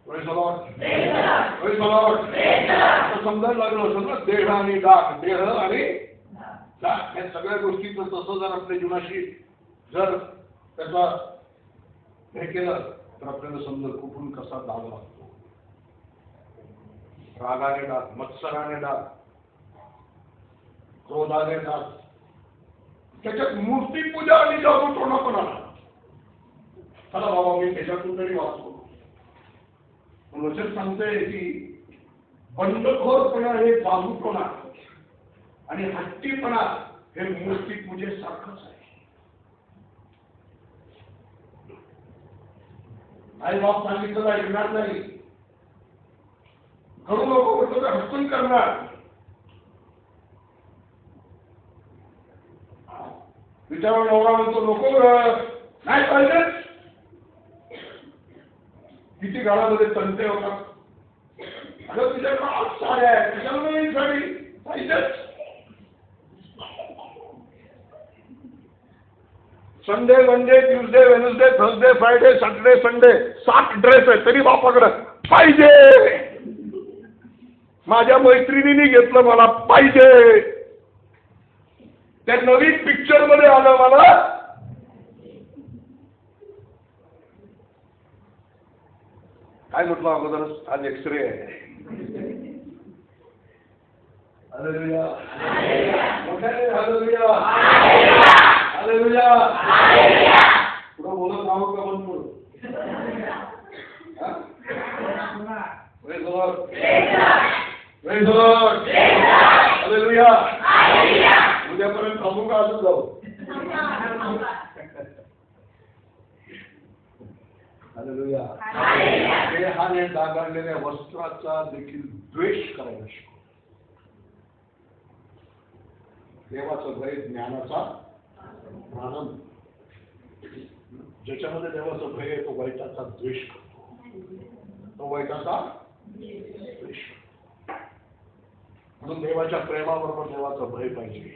Praise the Lord. Praise the Lord. आता समजायला लागलं असेल ना, देह आणि डाग, देह आणि डाग या सगळ्या गोष्टीचं तसं जर आपल्या जीवनाशी जर त्याचा हे केलं तर आपल्याला समजेल कुठून कसा डाग लागतो. रागाने डाग, मत्सराने डाग, क्रोधाने डाग, त्याच्यात मूर्तीपूजा आणि जादूटोणा पण आला. चला बाबा मी त्याच्यातून तरी वाचतो. वचन सांगतोय की बंडखोरपणा हे जादूटोणा आणि हट्टीपणा हे मूर्तीपूजेसारखंच आहे. आई बाप सांगितलं ऐकणार नाही, करू नको म्हटलं तर हटून करणार. विचारा नवरा म्हणतो नको नाही पाहिजे. किती काळामध्ये तंटे होतात. अगं तुझ्याकडे आज साड्या आहेत, तुझ्याला नवीन साडी पाहिजेच. Sunday Monday Tuesday Wednesday Thursday Friday Saturday Sunday 7 dress आहे तरी बापाकडे पाहिजे. माझ्या मैत्रिणीने घेतलं मला पाहिजे. त्या नवीन पिक्चर मध्ये आलं मला काय म्हटलं अगोदरच आज एक्सरे आहे. हालेलुया. हालेलुया. हालेलुया. पुढं बोलत राहू का बंद करू? Praise the Lord. Praise the Lord. Hallelujah. उद्यापर्यंत थांबू का अजून जाऊ? हालेलुया. देहाने डागाळलेल्या वस्त्राचा देखील द्वेष करायला शिकव. देवाचं भय ज्ञानाचा प्रारंभ. ज्याच्यामध्ये देवाचं भय आहे तो वाईटाचा द्वेष करतो. तो वाईटाचा द्वेष. म्हणून देवाच्या प्रेमाबरोबर देवाचं भय पाहिजे.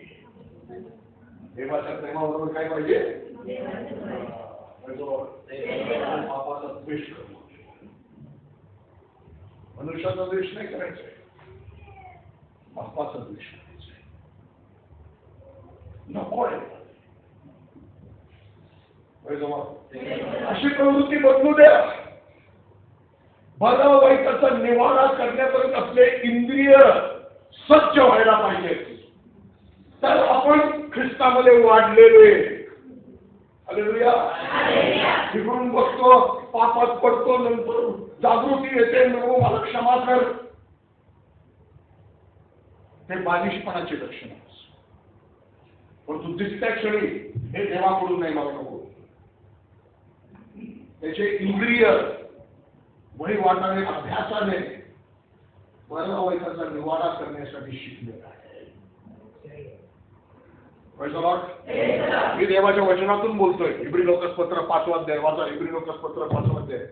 देवाच्या प्रेमाबरोबर काय पाहिजे? पापाचा द्वेष करतो. मनुष्याचा द्वेष नाही करायचा, पापाचा द्वेष करायचा. नको आहे अशी प्रवृत्ती बदलू द्या. बरा वाईटाचा निवारा करण्यापर्यंत आपले इंद्रिय सज्ज व्हायला पाहिजे. तर आपण ख्रिस्तामध्ये वाढलेले. हालेलुया. तिकडून बघतो, पापात पडतो, नंतर जागृती येते, नको मला क्षमा कर. ते बालिशपणाची लक्षणं. परंतु दिसत्या क्षणी हे देवाकडून नाही मला नको. त्याचे इंद्रिय वही वाटाने अभ्यासाने बरा वाईटाचा निवारा करण्यासाठी शिकलेला आहे. मी देवाच्या वचनातून बोलतोय. इब्री लोकसपत्र 5 अध्याय वाचा. इब्री लोकसपत्र 5 अध्याय.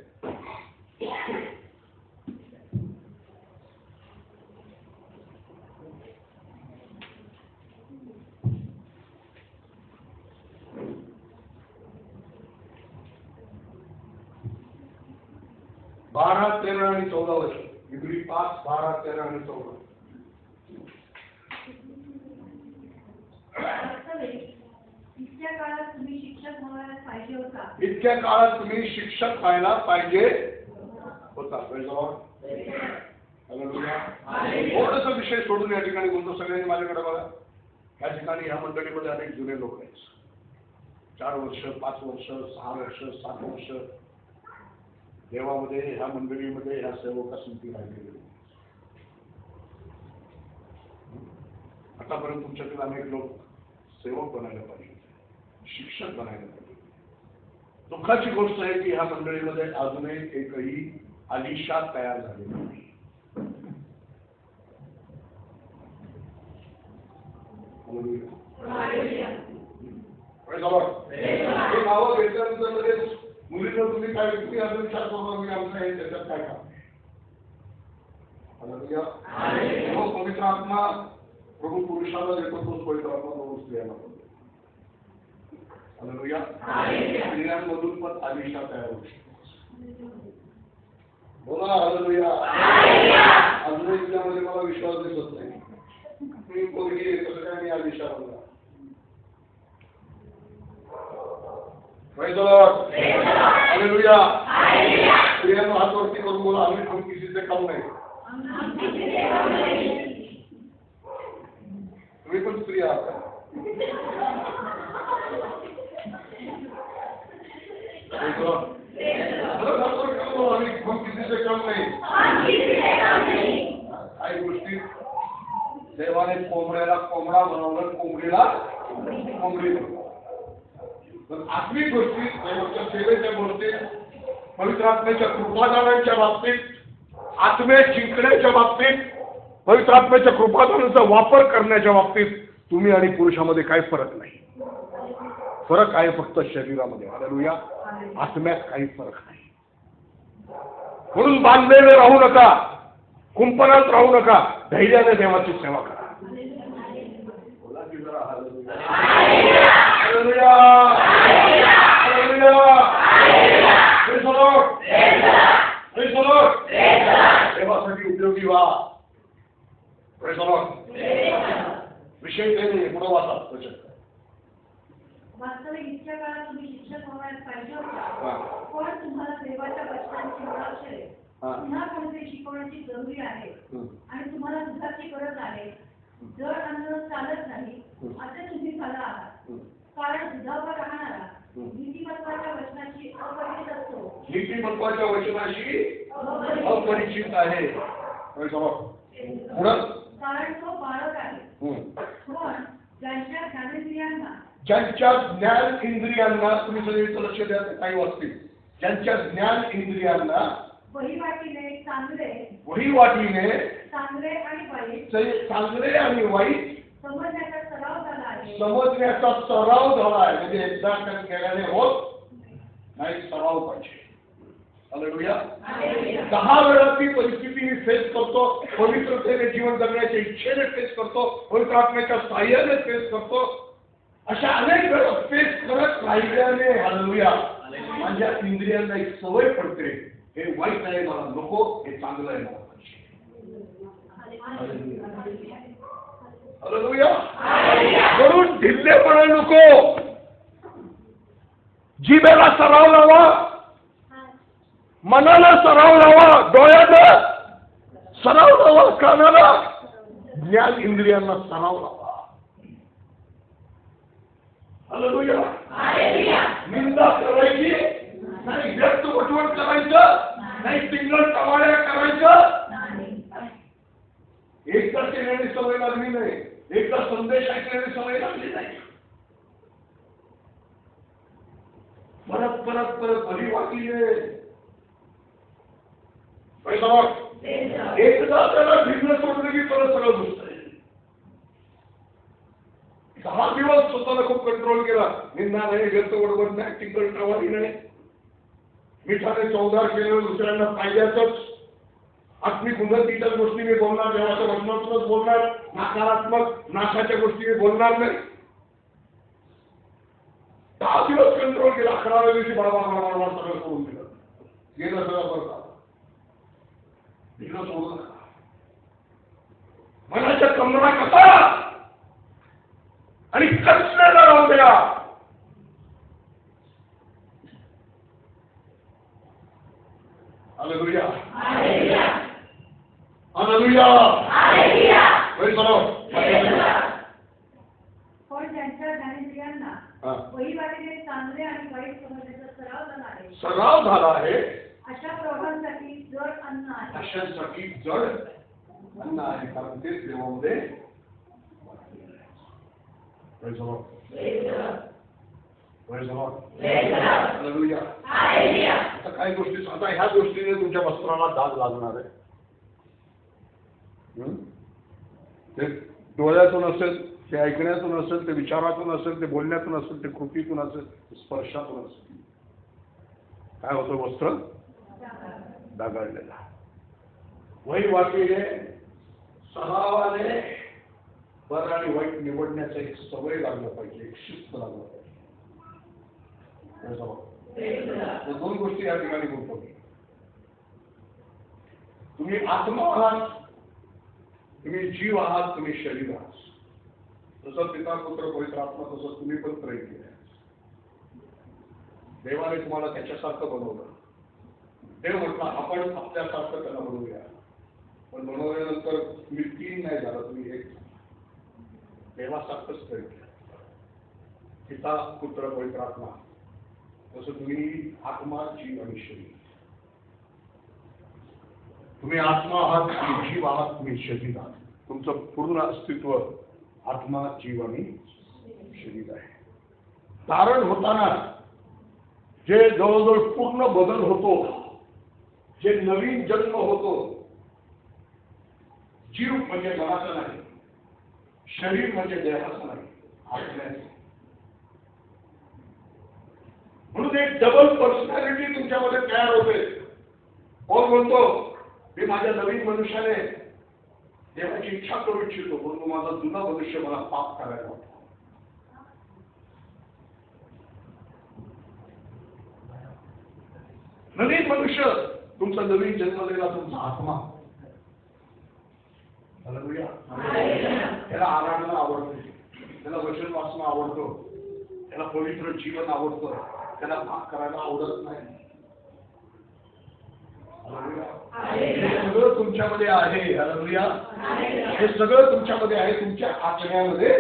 बारा 13 आणि 14 वर्ष. इब्री 5 12 13 आणि 14. इतक्या काळात तुम्ही शिक्षक व्हायला पाहिजे होता. इतक्या काळात तुम्ही शिक्षक व्हायला पाहिजे होता. थोडंसं विषय सोडून या ठिकाणी बोलतो. सगळ्यांनी माझ्याकडे बघा. या ठिकाणी ह्या मंडळीमध्ये अनेक जुने लोक आहेत. 4 वर्ष 5 वर्ष 6 वर्ष 7 वर्ष देवामध्ये ह्या मंडळीमध्ये ह्या सेवकासंती राहिलेले. आतापर्यंत तुमच्यातील अनेक लोक सेवक बनायला पाहिजे, शिक्षक बनायला पाहिजे. दुःखाची गोष्ट आहे की ह्या मंडळीमध्ये अजूनही एकही आलिशा तयार झालेली नाही. नावं घेतल्यानंतर लगेच मुलीला तुम्ही काय व्यक्ती अजून विचार करून मी आमचं हे त्याच्यात काय काम. पवित्र आत्मा प्रभू पुरुषाला देतो, तोच पवित्र आत्मा प्रभू स्त्रियांना पण देतो. हालेलुया. स्त्रियांमधून पण आलिशा तयार होऊ शकते. बोला हालेलुया. अजूनही तुझ्यामध्ये मला विश्वास दिसत नाही. मी मुलगी कसं काय मी आलिशा बनला. हालेलुया. स्त्रियांना हात वरती करून बोला, आम्ही कोण किसीचे काम नाही. तुम्ही पण स्त्री आहात. आम्ही कोण किसीचे काम नाही. काही गोष्टी देवाने कोंबड्याला कोंबडा बनवलं, कोंबडीला कोंबडी बनवलं. पण आत्मिक गोष्टी, देवाच्या सेवेच्या गोष्टीत, पवित्र आत्म्याच्या कृपादानाच्या बाबतीत, आत्मे जिंकण्याच्या बाबतीत, पवित्र आत्म्याच्या कृपादानाचा वापर करण्याच्या बाबतीत तुम्ही आणि पुरुषामध्ये काही फरक नाही. फरक आहे फक्त शरीरामध्ये. हालेलुया. आत्म्यात काही फरक नाही. म्हणून बांधलेले राहू नका, कुंपणात राहू नका, धैर्याने देवाची सेवा करा. हालेलुया. देवासाठी उपयोगी व्हा. विषय काही नाही, पुढे वाचा. वास्तविक इच्छा काळात तुम्ही शिक्षक होण्यास पाहिजे होता, पण तुम्हाला देवाच्या वचनांची ओळख आहे. पुन्हा कोणते शिकवण्याची जरुरी आहे आणि तुम्हाला दुधाची गरज आहे. जर अन्न चालत नाही असे तुम्ही झाला आहात, कारण दुधावर राहणारा नीतिमत्वाच्या वचनाशी अपरिचित असतो. नीतिमत्वाच्या वचनाशी अपरिचित आहे, कारण तो बाळक आहे. पण ज्यांच्या ज्ञान इंद्रियांना तुम्ही सगळे लक्ष द्या, काही वाचतील. ज्यांच्या ज्ञान इंद्रियांना वहिवाटीने चांगले आणि वाईट समजण्याचा सराव झाला आहे. म्हणजे एकदा केल्याने होत नाही, सराव पाहिजे. हालेलुया. 10 वेळा ती परिस्थिती मी फेस करतो, पवित्रतेने जीवन जगण्याच्या इच्छेने फेस करतो, पवित्र आत्म्याच्या साह्याने फेस करतो. अशा अनेक वेळा फेस करत राहिल्याने हालेलुया माझ्या इंद्रियांना एक सवय पडते, हे वाईट आहे मला नको, हे चांगलं आहे मला पाहिजे. हालेलुया. म्हणून ढिल्लेपणा नको. जिभेला सराव लावा, मनाला सराव लावा, डोळ्याला सराव लावा, कानाला, ज्ञान इंद्रियांना सराव लावा. हालेलुया. निंदा करायची नाही, व्यक्त वटवट करायचं नाही, टिंगल टवाळ्या करायचं. एकदा केल्याने सवय लागली नाही, एकदा संदेश ऐकल्याने सवय लागली नाही. परत परत परत भली वाटलीने एकदा त्याला भिन्न सोडलं की परत सगळं दुसरं. 10 दिवस स्वतःला खूप कंट्रोल केला, निंदा नाही, व्यक्त वडवड नाही, टिंगल टवाळी नाही, मिठाने चौदार केलेलं दुसऱ्यांना फायद्याचंच, आत्मिक उन्नतीच्या गोष्टी मी बोलणार, देवाच्या वचनातूनच बोलणार, नकारात्मक नाशाच्या गोष्टी मी बोलणार नाही. 10 दिवस कंट्रोल केला, 11व्या दिवशी बडबड सगळं सोडून दिलं. गेलं सगळं बरं. दिलं सोडून मनाच्या कमरा कसा आणि कसलेला राहू द्या. हालेलुया. हालेलुया. पण ज्यांच्या ज्ञानेंद्रियांना वहिवाटीने चांगले आणि वाईट समजण्याचा सराव झाला आहे. अशा प्रवाहांसाठी जड अन्न आहे. अशासाठी जड अन्न आहे, कारण तेच देवामध्ये Praise the Lord. Praise the Lord. Hallelujah. आता काही गोष्टी आता ह्या गोष्टीने तुमच्या वस्त्राला डाग लागणार आहे. ते डोळ्यातून असेल, ते ऐकण्यातून असेल, ते विचारातून असेल, ते बोलण्यातून असेल, ते कृतीतून असेल, स्पर्शातून असेल. काय होतं? वस्त्र डागाळलेला. वही वाटलेले सरावाने बरं आणि वाईट निवडण्याचं एक सवय लागलं पाहिजे, एक शिस्त लागलं पाहिजे. दोन गोष्टी या ठिकाणी बोलतो मी. तुम्ही आत्मा आहात, तुम्ही जीव आहात, तुम्ही शरीर आहात. जसं पिता पुत्र पवित्र आत्मा तसं तुम्ही पण प्रयत्न केले. देवाने तुम्हाला त्याच्यासारखं बनवलं. देव म्हटलं आपण आपल्यासारखं त्याला बनवूया. पण बनवल्यानंतर तुम्ही तीन नाही झाला, तुम्ही एक देवासारखंच प्रयत्न केला. पिता पुत्र पवित्र आत्मा तसं तुम्ही आत्मा जीव आणि शरीर. तुम्ही आत्मा आहात, तुम्ही जीव आहात, तुम्ही शरीर आहात. तुमचं पूर्ण अस्तित्व आत्मा जीव आणि शरीर आहे. तारण होताना जे जवळजवळ पूर्ण बदल होतो, जे नवीन जन्म होतो, जीव म्हणजे मनाचा नाही, शरीर म्हणजे देहाचं नाही, आत्म्याचं. म्हणून एक डबल पर्सनॅलिटी तुमच्यामध्ये तयार होते. कोण म्हणतो मी माझ्या नवीन मनुष्याने देवाची इच्छा करू इच्छितो, म्हणून माझा जुना मनुष्य मला पाप करायला होता. नवीन मनुष्य तुमचा नवीन जन्मलेला तुमचा आत्मा. त्याला आराधना आवडते, त्याला वचन वाचणं आवडतो, त्याला पवित्र जीवन आवडतं, त्याला पाप करायला आवडत नाही. हे सगळं तुमच्यामध्ये आहे. हालेलुया. हे सगळं तुमच्यामध्ये आहे, तुमच्या आचरणामध्ये.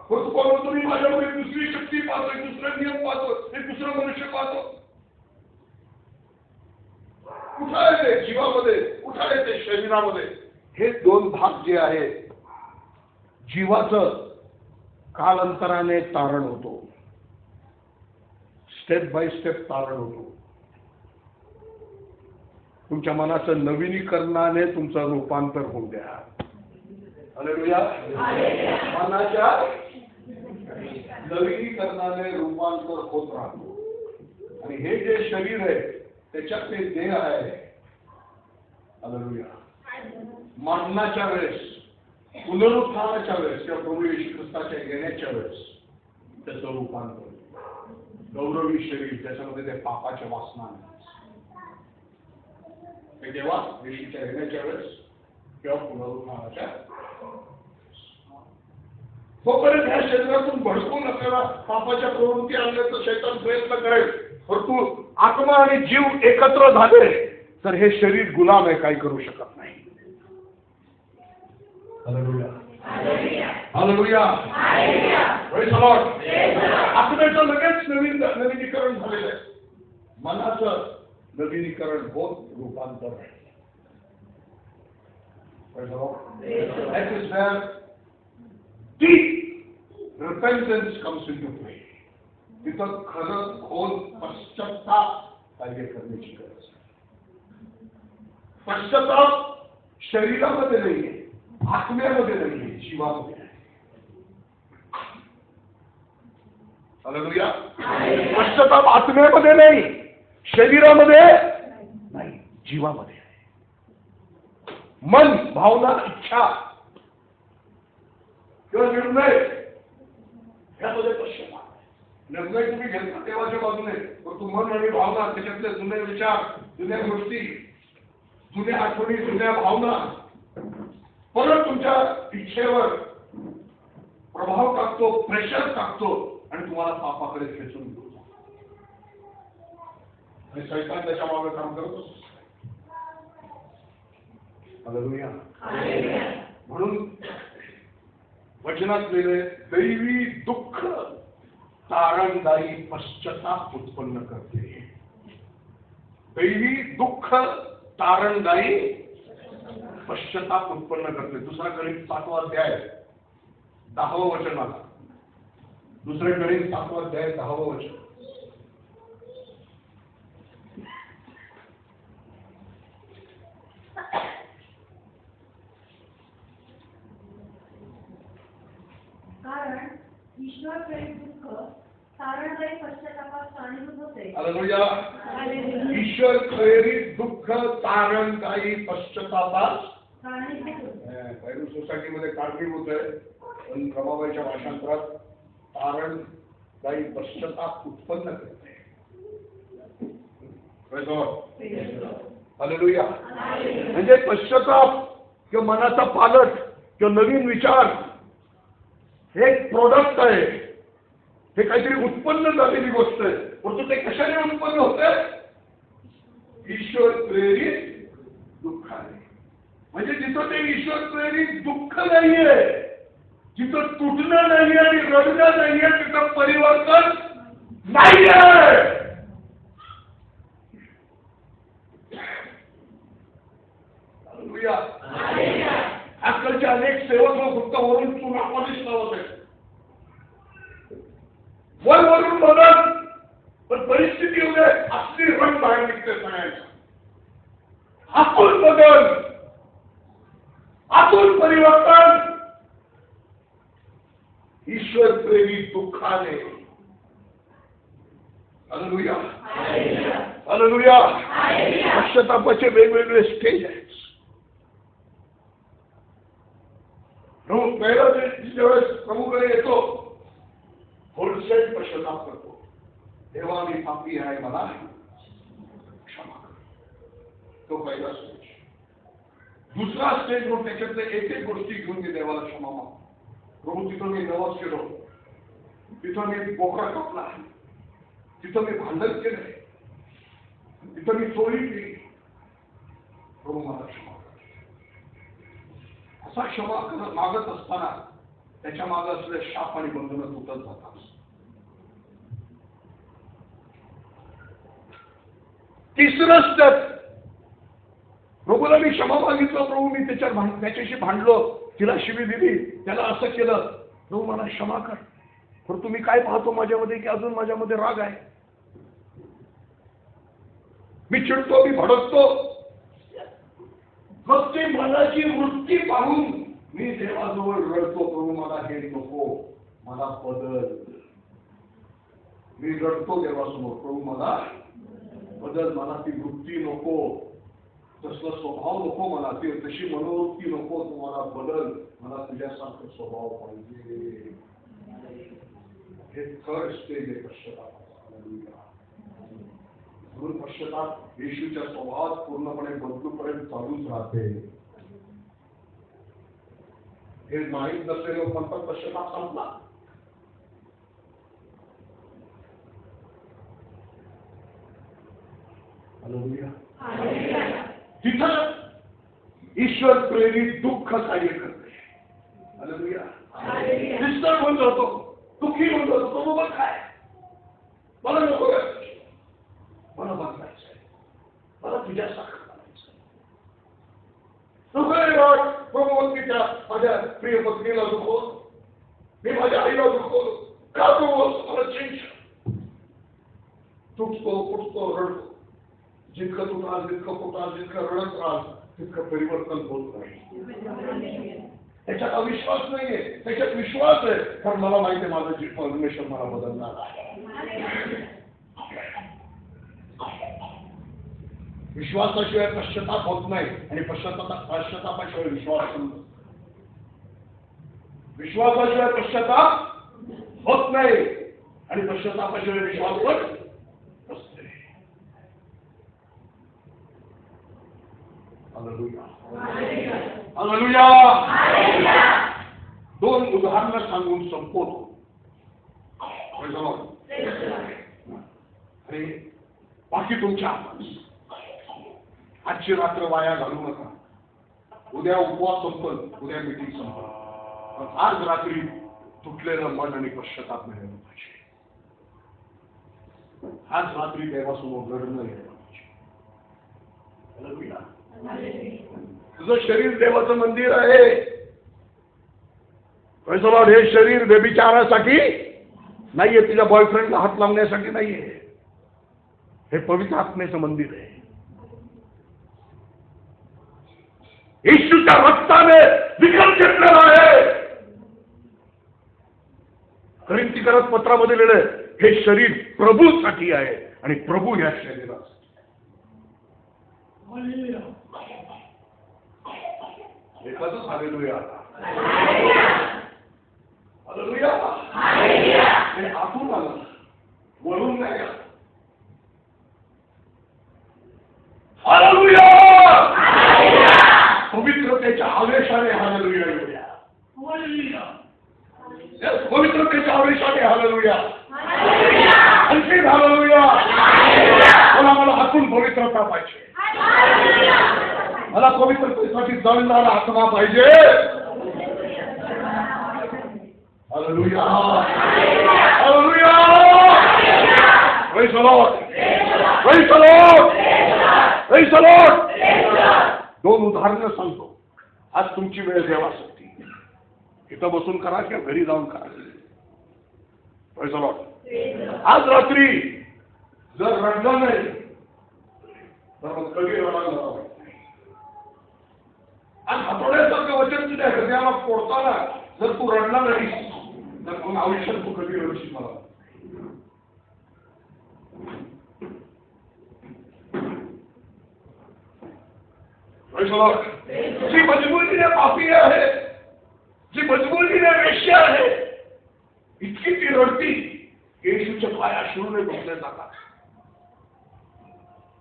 तुम्ही माझ्यामध्ये दुसरी शक्ती पाहतो, दुसरा नियम पाहतो, एक दुसरं मनुष्य पाहतो. कुठं आहे ते? जीवामध्ये. कुठं आहे ते? शरीरामध्ये. हे दोन भाग जे आहे, जीवाचं कालांतराने तारण होतो, स्टेप बाय स्टेप तारण होतो. तुमच्या मनाचं नवीनीकरणाने तुमचं रूपांतर होऊ द्या. हालेलुया. मनाच्या नवीनीकरणाने रूपांतर होत राहतो. आणि हे जे शरीर आहे त्याच्यात ते देह आहे. हालेलुया. मरणाच्या वेळेस, पुनरुत्थानाच्या वेळेस किंवा प्रभू येशू ख्रिस्ताच्या येण्याच्या वेळेस त्याचं रूपांतर, गौरवी शरीर त्याच्यामध्ये ते पापाच्या वासना ते जेव्हा येशूच्या येण्याच्या वेळेस किंवा पुनरुत्थानाच्या. तोपर्यंत ह्या शरीरातून भडकून आपल्याला पापाच्या प्रवृत्ती आणण्याचा शैतान प्रयत्न करेल. परंतु आत्मा आणि जीव एकत्र झाले तर हे शरीर गुलाम आहे, काही करू शकत नाही. Hallelujah. Hallelujah. Praise the Lord. आत्म्याचं लगेच नवीनीकरण झालेलं आहे. मनाचं नवीनीकरण होत रूपांतर आहे. Praise the Lord. That is where deep repentance comes into play. तिथं खरं खोल पश्चाताप कार्य करण्याची गरज आहे. पश्चाताप शरीरामध्ये नाहीये, आत्म्यामध्ये नाहीये, जीवामध्ये आहे. हालेलुया. पश्चाताप आत्म्यामध्ये नाही, शरीरामध्ये नाही, जीवामध्ये आहे. मन, भावना, इच्छा किंवा निर्णय यामध्ये पश्चाताप. निर्णय तुम्ही घेतला देवाच्या बाजूने, परंतु मन आणि भावना त्याच्यातले जुने विचार, जुन्या गोष्टी, जुन्या आठवणी, जुन्या भावना परत तुमच्या इच्छेवर प्रभाव टाकतो, प्रेशर टाकतो आणि तुम्हाला पापाकडे खेचून घेतो. आणि शैतान त्याच्या मागे काम करतो. हालेलुया. म्हणून वचनात लिहिले दैवी दुःख तारणदायी पश्चाताप उत्पन्न करते. दैवी दुःख तारणदायी पश्चाताप उत्पन्न करते. दुसरा गणित 7वा अध्याय 10वं वचन आला. 2 कोरिंथ 7 अध्याय 10वं वचन. कारण ईश्वर प्रेरित दुःख तारणदायी पश्चातापास कारणीभूत होते. हालेलुया. ईश्वर प्रेरित दुःख तारणदायी पश्चातापास पैरू सोसायटीमध्ये कारणीभूत आहे, पण प्रभावाच्या भाषांतरात तारणदायी पश्चाताप उत्पन्न करते. हालेलुया. म्हणजे पश्चाताप किंवा मनाचा पालट किंवा नवीन विचार हे एक प्रोडक्ट आहे, हे काहीतरी उत्पन्न झालेली गोष्ट आहे. परंतु ते कशाने उत्पन्न होते? ईश्वर प्रेरित दुःखाने. म्हणजे जिथं ते ईश्वर प्रेरित दुःख नाहीये, जिथं तुटणं नाही आणि रडणं नाहीये, तिथं परिवर्तन नाहीये. आजकालचे अनेक सेवक फक्त वरून चुना पॉलिश लावत आहेत, वरून बदल, पण परिस्थिती होते असली रंग बाहेर निघते सगळ्यांचा. आतून बदल, आतून परिवर्तन ईश्वर प्रेरित दुःखाने. हालेलुया. हालेलुया. पश्चातापाचे वेगवेगळे स्टेज आहेत. पहिला ज्यावेळेस प्रभूकडे येतो, होलसेल पश्चाताप करतो, देवा मी पापी आहे, मला क्षमा कर. तो पहिला स्टेज. दुसरा स्टेज मग त्याच्यातले एक एक गोष्टी घेऊन मी देवाला क्षमा मागतो. प्रभू तिथं मी नवस केलो, तिथं मी बोकरा कापला, तिथं मी भांडण केलंय, तिथं मी चोरी केली, प्रभू मला क्षमा. असा क्षमा मागत असताना त्याच्या मागे असलेले शाप आणि बंधनं तुटत जातात. तिसरं स्टेप, प्रभूला मी क्षमा मागितलं, प्रभू मी त्याच्याशी भांडलो, तिला शिवी दिली, त्याला असं केलं, प्रभू मला क्षमा कर. पण तुम्ही काय पाहतो माझ्यामध्ये की अजून माझ्यामध्ये राग आहे, मी चिडतो, मी भडकतो. मग ते मनाची वृत्ती पाहून मी देवाजवळ रडतो, प्रभू मला हे नको, मला बदल. मी रडतो देवासमोर, प्रभू मला बदल, मला ती वृत्ती नको, तसला स्वभाव नको, मला ती तशी मनोवृत्ती नको, तुम्हाला बदल, मला तुझ्यासारखं स्वभाव पाहिजे. हे थर्ड स्टेज आहे पश्चाताप. म्हणून पश्चाताप येशूच्या स्वभावात पूर्णपणे बदलूपर्यंत चालूच राहते. हे माहीत नसलेले म्हणतात पश्चाताप संपला. तिथं ईश्वर प्रेरित दुःख कार्य करते. डिस्टर्ब होऊन जातो, दुःखी होऊन जातो. तो बाबा काय, मला नको, मला बदलायचंय, मला तुझ्यासारखं करायचंय. प्रभू त्या माझ्या प्रिय पत्नीला दुखवलं, मी माझ्या आईला दुखवलं, का प्रभू मला चेंज. तुटतो, फुटतो, रडतो. जितकं तू राहाल, जितकं फुटाल, जितकं रडत राहाल, तितकं परिवर्तन होत नाही. त्याच्यात अविश्वास नाहीये, त्याच्यात विश्वास आहे. कारण मला माहिती आहे माझं परमेश्वर मला बदलणार आहे. विश्वासाशिवाय पश्चाताप होत नाही आणि पश्चातापाशिवाय विश्वास नसतो. विश्वासाशिवाय पश्चाताप होत नाही आणि पश्चातापाशिवाय विश्वास पण नसते. हालेलुया. दोन उदाहरणं सांगून संपवतो. आणि बाकी तुमच्या हातात. आजची रात्र वाया घालू नका. उद्या उपवास संपल, उद्या मीटिंग संपल, पण आज रात्री तुटलेलं मन आणि पश्चाताप मिळालं पाहिजे. आज रात्री देवासमोर लढणं यायला पाहिजे. तुझं शरीर देवाचं मंदिर आहे. Praise the Lord. हे शरीर व्यभिचारासाठी नाहीये, तुझ्या बॉयफ्रेंडला हात लावण्यासाठी नाहीये. हे पवित्र आत्मेचं मंदिर आहे. येशूच्या रक्ताने विकत घेतलेलं आहे. कोरिन्थीकरात पत्रामध्ये लिहिलंय, हे शरीर प्रभूसाठी आहे आणि प्रभू या शरीरासाठी. एकाच हालेलुया. हालेलुया. हे आतून आलं, वरून नाही आलं. हालेलुया. पवित्रतेच्या आवेशाने हालेलुया येऊया. पवित्रतेच्या आवेशाने हालेलुया. आणखी हालेलुया. मला आतून पवित्रता पाहिजे. मला पवित्रतेसाठी जळणारा आत्मा पाहिजे. Hallelujah. Hallelujah. Praise the Lord. Praise the Lord. Praise the Lord. दोन उदाहरणं सांगतो. आज तुमची वेळ देवासाठी. इथं बसून करा किंवा घरी जाऊन करा. Praise the Lord. आज रात्री जर रडलं नाही तर मग कधी रडायला. आणि हातोड्यासारखं वचन तुझ्या हृदयाला फोडताना जर तू रडला नाही तर मग आयुष्यात तू कधी रडशील मला. जी मजबुरीने पापी आहे, जी मजबुरीने वेश्या आहे, इतकी ती रडती येशूच्या पाया शिवणे बसले जातात.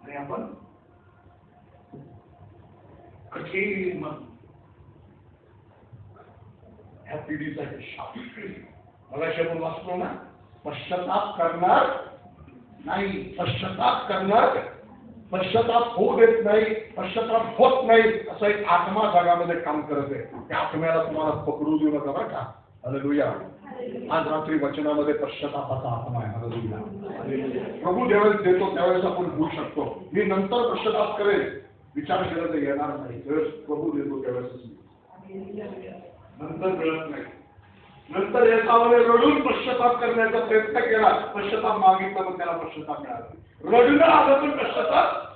आणि आपण कठीण मन ह्या पिढीचा शाप. मला शेवट वाचतो ना, पश्चाताप करणार नाही, पश्चाताप करणार, पश्चाताप होऊ देत नाही, पश्चाताप होत नाही, असं एक आत्मा जगामध्ये काम करत आहे. त्या आत्म्याला तुम्हाला पकडू देऊ नका बरं का. हालेलुया. आज रात्री वचनामध्ये पश्चातापाचा आत्मा आहे. हालेलुया. प्रभू ज्यावेळेस देतो त्यावेळेस आपण होऊ शकतो. मी नंतर पश्चाताप करेल विचार केला तर येणार नाही. ज्यावेळेस प्रभू देतो त्यावेळेस नंतर मिळत नाही. नंतर याच्यावर रडून पश्चाताप करण्याचा प्रयत्न केला, पश्चाताप मागितला पण त्याला पश्चाताप मिळाला. रडणं आलं पण पश्चाताप.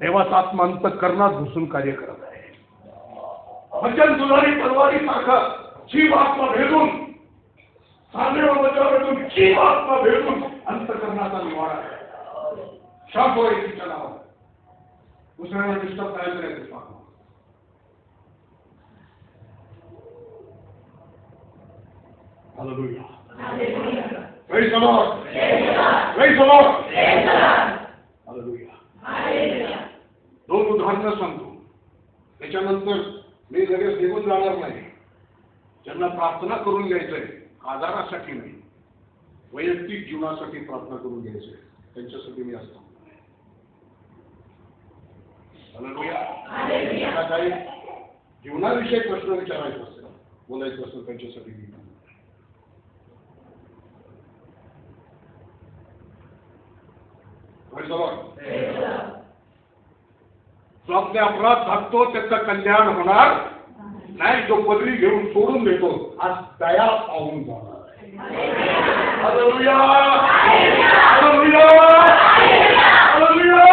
देवाचा आत्मा अंतःकरणात घुसून कार्य करत आहे. वचन दुलारी तलवारी सारखं जीव आत्मा भेदून, सांगेवर वचन भेदून, जीव आत्मा भेदून अंतःकरणाचा निवाडा आहे. शाप होय तिच्या नावात. दुसऱ्याला डिस्टर्ब करायचं नाही. Hallelujah. Praise the Lord. Praise the Lord. Hallelujah. दोन उदाहरणं सांगतो. त्याच्यानंतर मी लगेच निघून जाणार नाही. ज्यांना प्रार्थना करून घ्यायचंय, आजारासाठी नाही, वैयक्तिक जीवनासाठी प्रार्थना करून घ्यायचंय, त्यांच्यासाठी मी असतो. हालेलुया. काही जीवनाविषयी प्रश्न विचारायचा असेल, बोलायचं असेल त्यांच्यासाठी मी. जो आपले अपराध भागतो त्याचं कल्याण होणार नाही. जो पदरी घेऊन सोडून देतो आज दया पाहून जाणार. हालेलुया. हालेलुया. हालेलुया.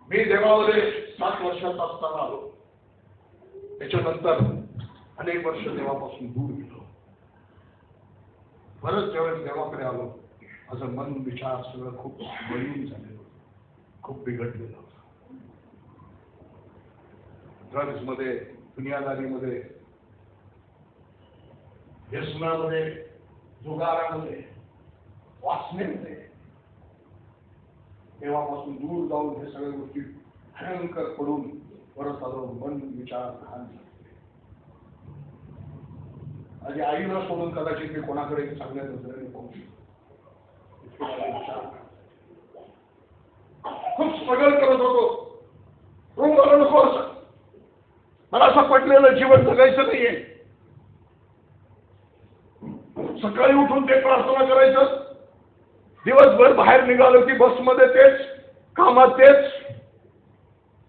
मी देवामध्ये 7 वर्षाचा असताना आलो. त्याच्यानंतर अनेक वर्ष देवापासून दूर गेलो. बरंच ज्यावेळेस देवाकडे आलो माझं मन विचार सगळं खूप बळीन झालेलं, खूप बिघडलेलं. ड्रग्स मध्ये, दुनियादारीमध्ये, व्यसनामध्ये, जुगारामध्ये, वासनेमध्ये देवापासून दूर जाऊन हे सगळ्या गोष्टी भयंकर पडून परत आलो. मन विचार घाण झाले. माझी आईला सोडून कदाचित मी कोणाकडे चांगल्या नजरेने पाहू शकतो. खूप स्ट्रगल करत होतो. मला नको असं, मला असं पटलेलं जीवन जगायचं नाहीये. सकाळी उठून ते प्रार्थना करायचं, दिवसभर बाहेर निघालो की बसमध्ये तेच, कामात तेच,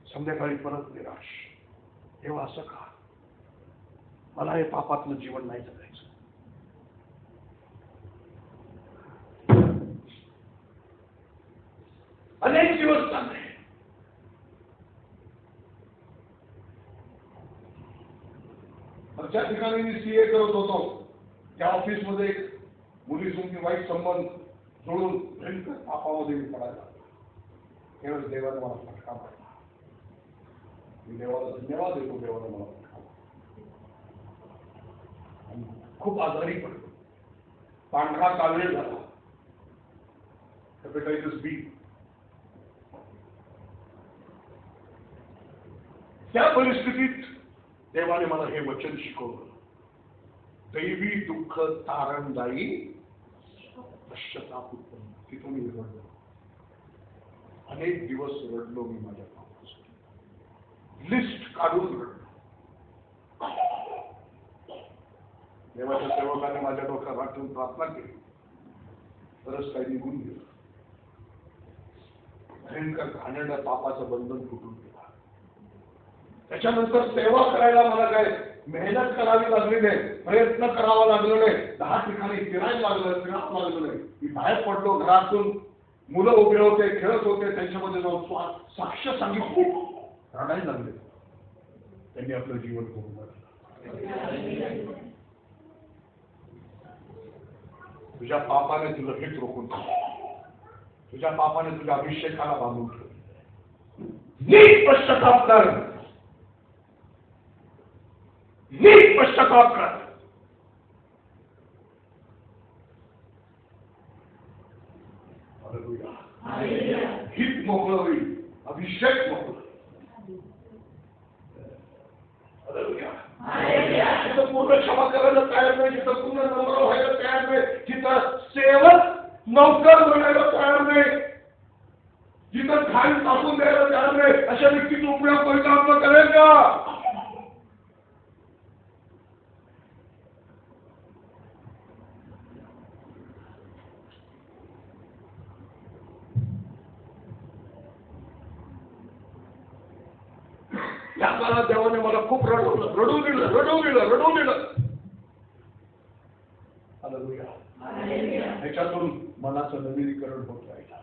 संध्याकाळी परत निराश. तेव्हा असं का? मला हे पापातलं जीवन नाही जगायचं. अनेक दिवस चालले. ज्या ठिकाणी मी सीए करत होतो त्या ऑफिसमध्ये मुलीसोबत वाईट संबंध जोडून भयंकर पापामध्ये मी पडायला. केवळ देवाने मला फटका पडला. मी देवाला धन्यवाद देतो, देवाने मला फटका आणि खूप आजारी पडलो. पांढरा कावीळ झाला, हेपेटायटिस बी. त्या परिस्थितीत देवाने मला हे वचन शिकवलं, दैवी दुःख तारणदायी पश्चाताप उत्पन्न. तिथं मी रडलो, अनेक दिवस रडलो मी माझ्या पापासाठी, लिस्ट काढून रडलो. देवाच्या सेवकाने माझ्या डोक्यात वाटून प्रार्थना केली, बरंच काही निघून गेलं. भयंकर घाणेरड्या पापाचं बंधन फुटून गेलं. त्याच्यानंतर सेवा करायला मला काय मेहनत करावी लागली नाही, प्रयत्न करावा लागलो नाही, 10 ठिकाणी फिरायला लागलो नाही. मी बाहेर पडलो घरातून, मुलं उभे होते, खेळत होते, त्यांच्यामध्ये जाऊन साक्ष सांगितली, रडायला लागले. त्यांनी आपलं जीवन करून तुझ्या पापाने तुझं हित रोखून ठेवलं, तुझ्या पापाने तुझ्या अभिषेकाला बांधून ठेवलं. नीट पश्चाताप कर, नीट पश्चाताप कर. हित मोकळं होईल, अभिषेक मोकळं. जिथं पूर्ण क्षमा करायला तयार नाही, जिथं पूर्ण नम्र व्हायला तयार नाही, जिथं सेवक नौकर बनायला तयार नाही, जिथं खाली टाकून द्यायला तयार नाही, अशा व्यक्तीचा उपयोग कोणता आपलं करेल का? या काळात देवाने मला खूप रडवून दिलं. त्याच्यातून मनाचं नवीनीकरण होत राहिलं.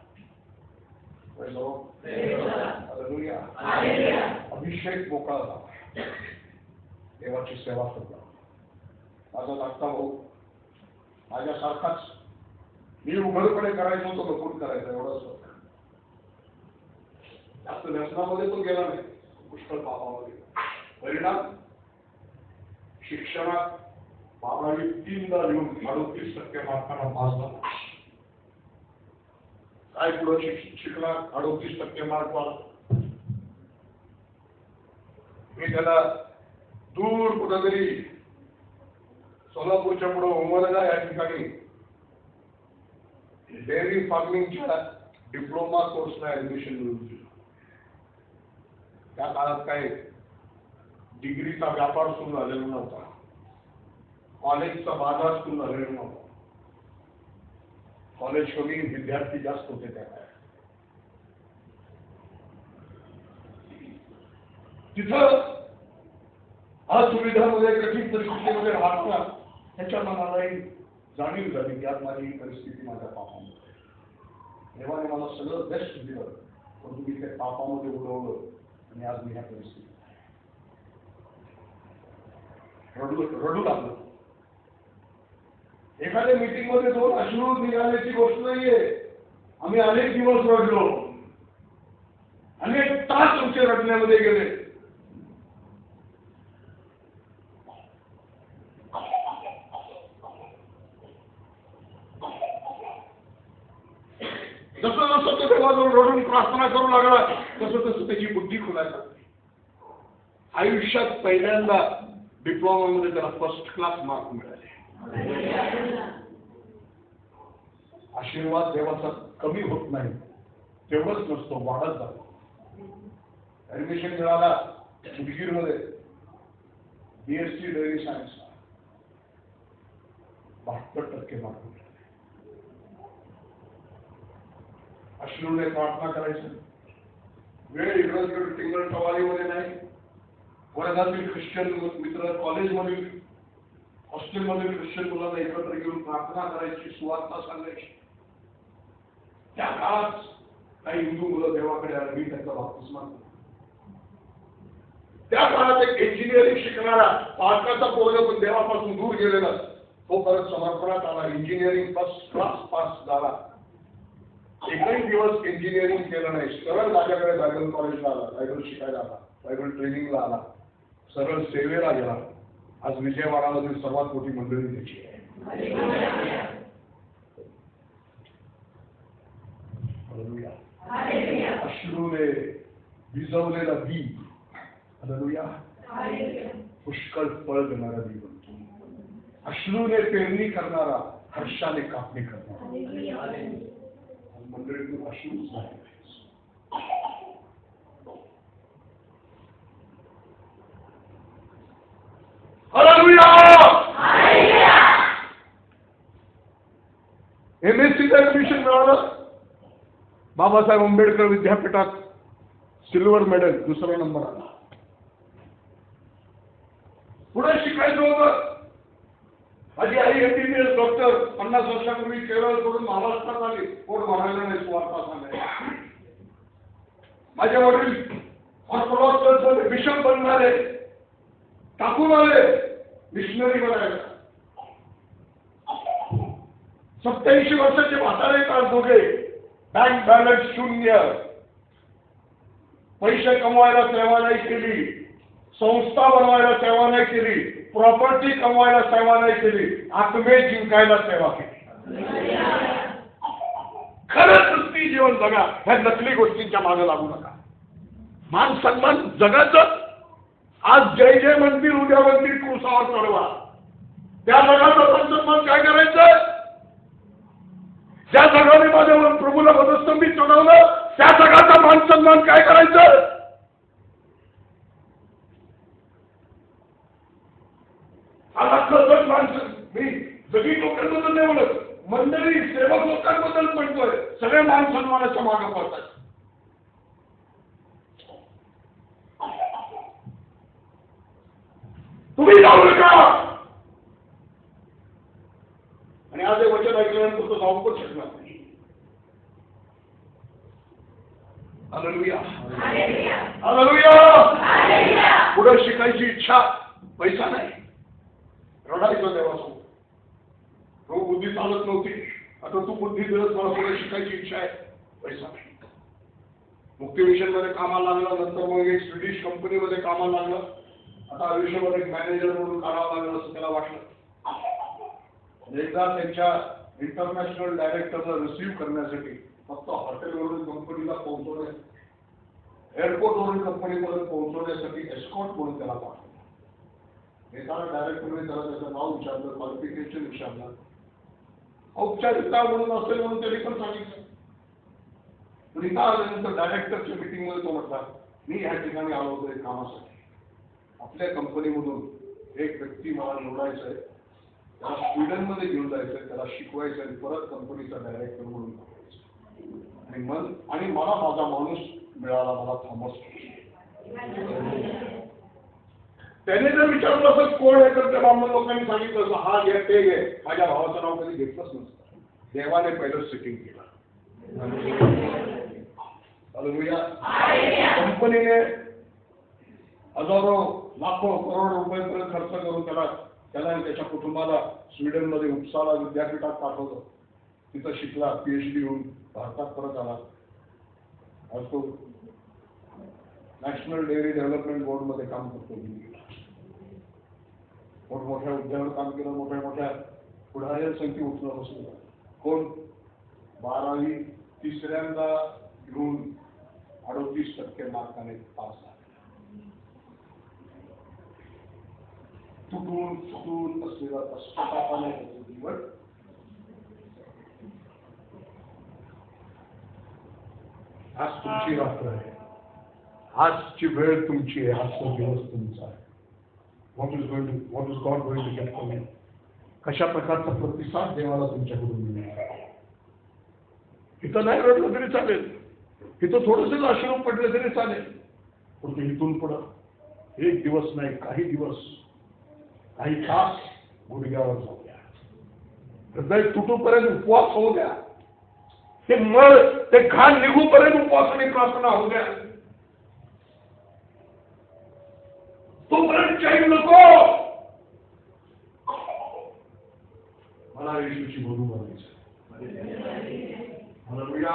अभिषेक मोकळा झाला, देवाची सेवा करला. माझा धाकटा भाऊ माझ्यासारखाच, मी उघडपणे करायचं होतं, लपून करायचं, एवढंच होतं. जास्त व्यसनामध्ये पण गेला नाही, पुष्कळ पापामध्ये. परिणाम शिक्षणात 12वी 3दा लिहून 38% मार्कांना पास झाला. काय पुढे शिकला, 38% मार्क वाढ. मी त्याला दूर कुठेतरी सोलापूरच्या पुढे उमरगा या ठिकाणी डेअरी फार्मिंगच्या डिप्लोमा कोर्सला ऍडमिशन मिळवून दिलं. त्या काळात काय डिग्रीचा व्यापार सुरू झालेला नव्हता, कॉलेजचा बाजार सुरू झालेला नव्हता. कॉलेज कमी, विद्यार्थी जास्त होते त्या काळात. तिथं असुविधामध्ये, कठीण परिस्थितीमध्ये राहतात, त्याच्या मनालाही जाणीव झाली की आज माझी ही परिस्थिती माझ्या पापामध्ये. देवाने मला सगळं बेस्ट दिलं, पण तुम्ही त्या पापामध्ये उडवलं आणि आज मी ह्या परिस्थितीत रडू लागलो. एखाद्या मीटिंग मध्ये जाऊन अश्रू निघाल्याची गोष्ट नाहीये. आम्ही अनेक दिवस रडलो, अनेक तास आमचे रडण्यामध्ये गेले. जसं जसं तो देवाजवळ रडून प्रार्थना करू लागला, तसं तसं त्याची बुद्धी खुलायला लागली. आयुष्यात पहिल्यांदा डिप्लोमामध्ये त्याला फर्स्ट क्लास मार्क मिळाले. आशीर्वाद देवाचा कमी होत नाही, तेवढंच नसतो, वाढत जातो. ऍडमिशन मिळाला उदगीरमध्ये BSc डेअरी सायन्स. 72% मार्क मिळाले. अश्रूने प्रार्थना करायचं. वेळ इकडं तिकडं टिंगल टवालीमध्ये नाही. वर्गातील ख्रिश्चन मित्र, कॉलेजमधील हॉस्टेलमधील ख्रिश्चन मुलांना एकत्र घेऊन प्रार्थना करायची, सुवार्ता सांगायची. त्या काळात काही हिंदू मुलं देवाकडे आले, मी त्यांचा बाप्तिस्मा केला. त्या काळात एक इंजिनिअरिंग शिकणारा पालकाचा पोरगा पण देवापासून दूर गेलेला, तो परत समर्पणात आला. इंजिनिअरिंग फर्स्ट क्लास पास झाला. एकही दिवस इंजिनिअरिंग केलं नाही. सरळ माझ्याकडे बायबल कॉलेजला आला, बायबल शिकायला आला, बायबल ट्रेनिंगला आला, सरळ सेवेला गेला. आज विजयवाडामधील सर्वात मोठी मंडळी त्याची आहे. अश्रूने भिजवलेला बी, हालेलुया, पुष्कळ फळ देणारा बी बनतो. अश्रूने पेरणी करणारा हर्षाने कापणी करणारा. मंडळीतून अश्रूच नाही. हालेलुया. MSc ऍडमिशन मिळालं. बाबासाहेब आंबेडकर विद्यापीठात सिल्वर मेडल, 2रा नंबर आला. पुढे शिकायचं होतं. माझी आई MBBS डॉक्टर 50 वर्षापूर्वी केरळ सोडून महाराष्ट्रात आली. कोण म्हणायला नाही सुवार्ता सांगायला. माझे वडील ऑर्थोडॉक्स बिशप बनणारे, टाकून आले मिशनरी बनायला. 87 वर्षाचे म्हातारे काळ दोघे, बँक बॅलन्स 0, पैसे कमवायला सेवा नाही केली, संस्था बनवायला सेवा नाही केली, प्रॉपर्टी कमवायला सेवा नाही केली, आत्मे जिंकायला सेवा केली. खरं सृष्टी जीवन जगा. ह्या नकली गोष्टींच्या मागे लागू नका. मान सन्मान जगाचं. आज जय जय म्हणतील, उद्या म्हणतील क्रुसावर चढवा. त्या जगाचा मान सन्मान काय करायचं? ज्या जगाने माझ्यावर प्रभूला वधस्तंभी चढवलं, त्या जगाचा मान सन्मान काय करायचं? माणसं मी जगी लोकांबद्दल नाही म्हणत, मंडळी सेवक लोकांबद्दल म्हणतोय. सगळे मान सन्मानाच्या मागे पडतात. तुम्ही जाऊ नका. आणि आज हे वचन ऐकल्यानंतर तो जाऊ पण शकणार नाही. Hallelujah, hallelujah. पुढे शिकायची इच्छा, पैसा नाही. रडायचं देवासमोर. तो बुद्धी चालत नव्हती, आता तू बुद्धी दिलंच, मला पुढे शिकायची इच्छा आहे, पैसा नाही. मुक्ती मिशन मध्ये कामाला लागला. नंतर मग एक स्वीडिश कंपनीमध्ये कामाला लागला. आता आयुष्यभर एक मॅनेजर म्हणून काढावं लागलं असं त्याला वाटलं. एकदा त्यांच्या इंटरनॅशनल डायरेक्टरला रिसीव्ह करण्यासाठी फक्त हॉटेलवरून कंपनीला पोहोचवण्या, एअरपोर्टवरून कंपनीपर्यंत पोहोचवण्यासाठी एस्कॉर्ट म्हणून त्याला पाठवलं. एखादा डायरेक्टरने त्याला त्याचं नाव विचारलं, क्वालिफिकेशन विचारलं, औपचारिकता म्हणून असेल म्हणून त्यांनी पण सांगितलं. पण इथं आल्यानंतर डायरेक्टरच्या मिटिंगमध्ये तो म्हटला, मी या ठिकाणी आलो होतो एक कामासाठी. आपल्या कंपनीमधून एक व्यक्ती मला निवडायचं आहे, त्याला स्वीडनमध्ये घेऊन जायचं, त्याला शिकवायचं आणि परत कंपनीचा डायरेक्टर म्हणून टाकायचं. आणि मला माझा माणूस मिळाला, मला थॉमस. त्याने जर विचारलं असं कोण आहे, तर त्या ब्राह्मण लोकांनी सांगितलं असं, हा घे ते घे. माझ्या भावाचं नाव कधी घेतलंच नसतं. देवाने पहिलं सेटिंग केलं. कंपनीने हजारो लाखो करोड रुपयांपर्यंत खर्च करून त्याला आणि त्याच्या कुटुंबाला स्वीडनमध्ये उपसाला विद्यापीठात पाठवलं. तिथं शिकला, PhD होऊन भारतात परत आला. आज तो नॅशनल डेअरी डेव्हलपमेंट बोर्ड मध्ये काम करतो. मोठमोठ्या उद्यावर काम केलं, मोठ्या मोठ्या पुढाऱ्यांसाठी उठलं बसलं. कोण 12वी तिसऱ्यांदा घेऊन 38% मार्काने पास झाला. तुटून फुटून असलेला पश्चातापाने जीवन. आज तुमची रात्र आहे, आजची वेळ तुमची आहे, आजचा दिवस तुमचा आहे. What is God going to get from you? कशा प्रकारचा प्रतिसाद देवाला तुमच्याकडून मिळणार. इथं नाही रडलं तरी चालेल, इथं थोडंसं अश्रू पडले तरी चालेल, पण इथून पुढं एक दिवस नाही, काही दिवस, काही तास गुडघ्यावर जाऊ द्या. हृदय तुटूपर्यंत उपवास होऊ द्या. ते मळ, ते घाण निघूपर्यंत उपवास आणि प्रार्थना होऊ द्या. तोपर्यंत चैन नको. मला येशूची मधू बनायचं. Hallelujah,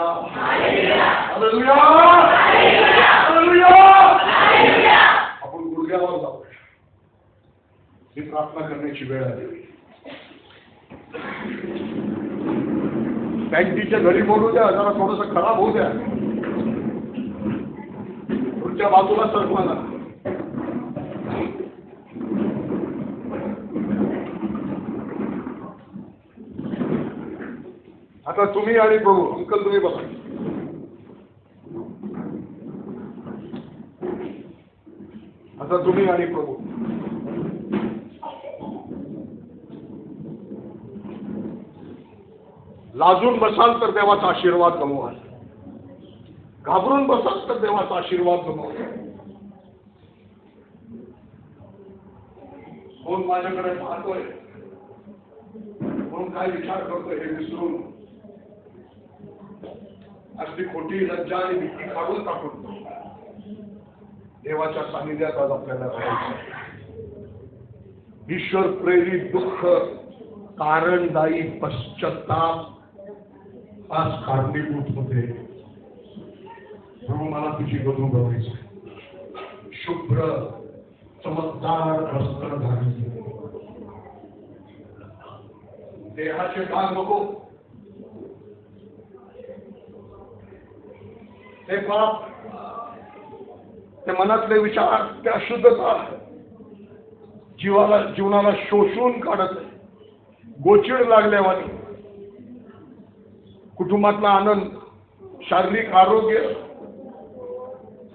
hallelujah, hallelujah. आपण गुडघ्यावर जाऊ. ही प्रार्थना करण्याची वेळ आली. बँकेच्या घरी बोलू द्या, जरा थोडस खराब होऊ द्या. पुढच्या बाजूला सरकवाना. आता तुम्ही आणि प्रभू, अंकल तुम्ही बघा. आता तुम्ही आणि प्रभू. लाजून बसाल तर देवाचा आशीर्वाद गमवाल, घाबरून बसाल तर देवाचा आशीर्वाद गमवाल. कोण माझ्याकडे पाहतोय, कोण काय विचार करतोय हे विसरून अशी खोटी लज्जा आणि भीती काढून टाकून देवाच्या सानिध्यात आज आपल्याला राहायचं. ईश्वर प्रेरित दुःख, कारणदायी पश्चाताप आज कारणीभूत होते. प्रभू मला तुझी वधू बनायचं. शुभ्र चमकदार वस्त्र धारण, देहाचे डाग नको, ते पाप, ते मनातले विचार, ते अशुद्धता जीवनाला शोषून काढत, गोचिड लागल्यावानी. कुटुंबातला आनंद, शारीरिक आरोग्य,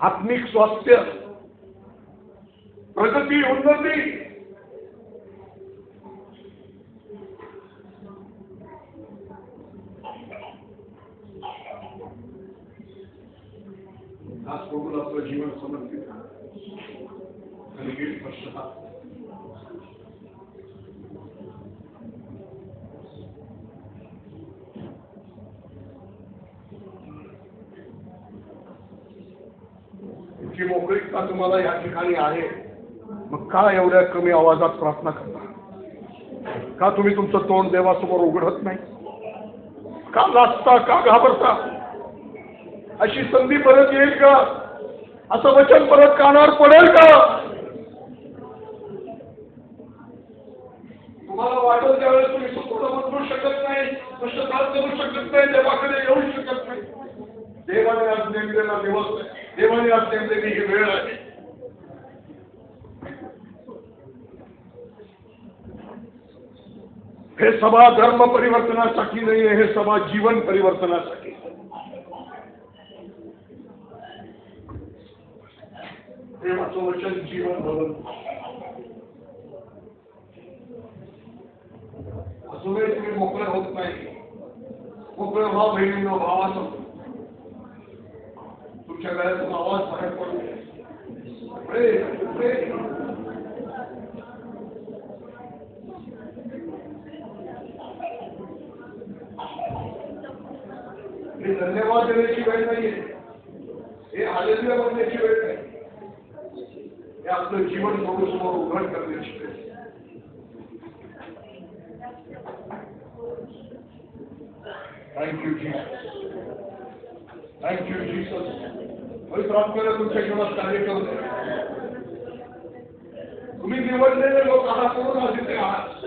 आत्मिक स्वास्थ्य, प्रगती, उन्नती, आज बघून आपलं जीवन समर्पित आणि एक पश्चाताप. इतकी मोकळीकता तुम्हाला या ठिकाणी आहे, मग का एवढ्या कमी आवाजात प्रार्थना करता? का तुम्ही तुमचं तोंड देवासमोर उघडत नाही? का लाजता, का घाबरता? अशी संधी परत येईल का? असं वचन परत कानावर पडेल का? तुम्हाला वाटत त्यावेळेस तुम्ही स्वतःला बदलू शकत नाही, पश्चाताप करू शकत नाही, देवाकडे येऊ शकत नाही. देवाने आज नेमलेला दिवस आहे, देवाने आज नेमलेली ही वेळ आहे. हे सभा धर्म परिवर्तनासाठी नाही आहे, हे सभा जीवन परिवर्तनासाठी. देवाचं वचन जीवन बदल. अजूनही तुम्ही मोकळे होत नाही. मोकळे व्हा बहिणींनो, भावाचं. तुमच्या गळ्यातून आवाज बाहेर पडू दे. हे धन्यवाद देण्याची वेळ नाहीये, हे हालेलुया बनण्याची वेळ नाही, हे आपलं जीवन समोर उघड करण्याची वेळ. Thank you Jesus, thank you Jesus. पवित्र आत्म्याला तुमच्या जीवनात कार्य करू द्या. तुम्ही निवडलेले लोक आहात म्हणून आज इथे आहात.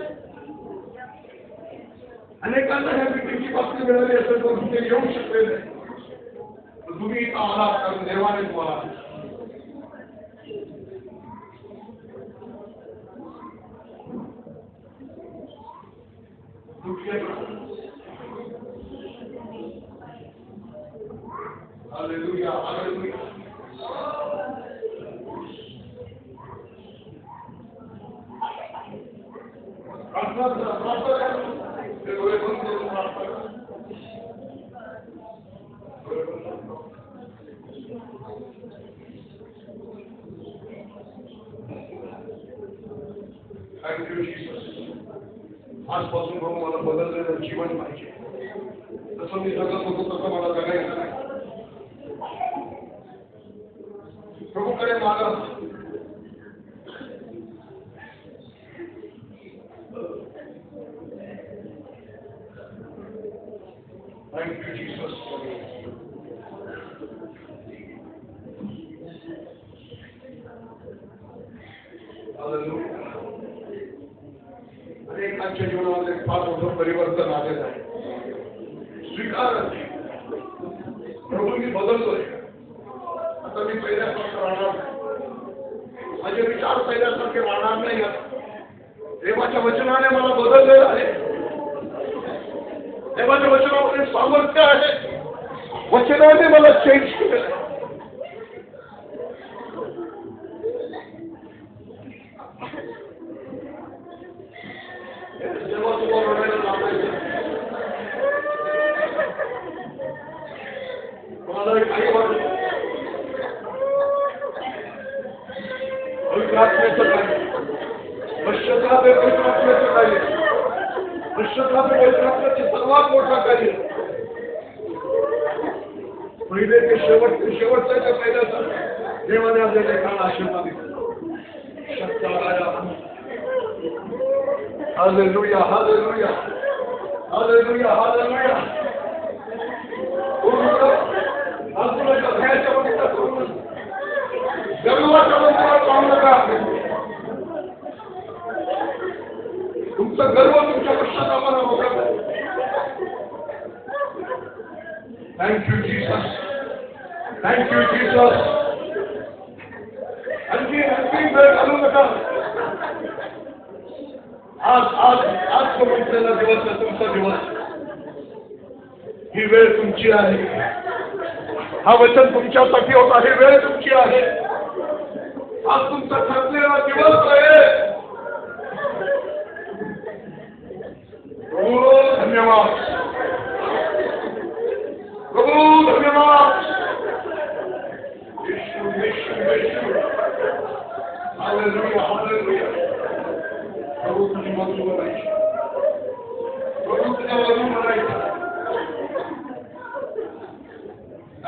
अनेकांना ह्या मीटिंगची बातमी मिळाली असेल तर ते येऊ शकले नाही, तुम्ही इथं आलात कारण देवाने तुम्हाला. Hallelujah, hallelujah. प्रार्थना थँक्यू जीसस. आजपासून प्रभू मला बदललेलं जीवन पाहिजे. जसं मी जगत होतो तसं मला जगायचं नाही. प्रभूकडे मागा. Thank you Jesus. अनेकांच्या जीवनामध्ये फार मोठं परिवर्तन आलेलं आहे. स्वीकार. प्रभू मी बदलतोय. आता मी पहिल्यासारखं राहणार नाही. माझे विचार पहिल्यासारखे राहणार नाही. देवाच्या वचनाने मला बदललेलं आहे. देवाच्या वचनामध्ये सामर्थ्य आहे. वचनाने मला चेंज केलेलं आहे. सर्वात मोठा कार्य पहिले ते शेवटचं ते पहिल्याचं देवाने आपल्याला एखादा आशीर्वाद हालेलुया हालेलुया हालेलुया हालेलुया. तुमचा गर्व तुमच्या पश्चातापाला होता. Thank you Jesus. Thank you Jesus. आणखी वेळ घालू नका. आज समजलेला दिवस आहे तुमचा दिवस. ही वेळ तुमची आहे. हा वचन तुमच्यासाठी होता. ही वेळ तुमची आहे. आज तुमचा ठरलेला दिवस आहे. प्रभू धन्यवाद. प्रभू धन्यवाद. येशू येशू येशू. Hallelujah hallelujah. प्रभू तुझी मधुर म्हणायची. प्रभू तुझ्या मधुर म्हणायची.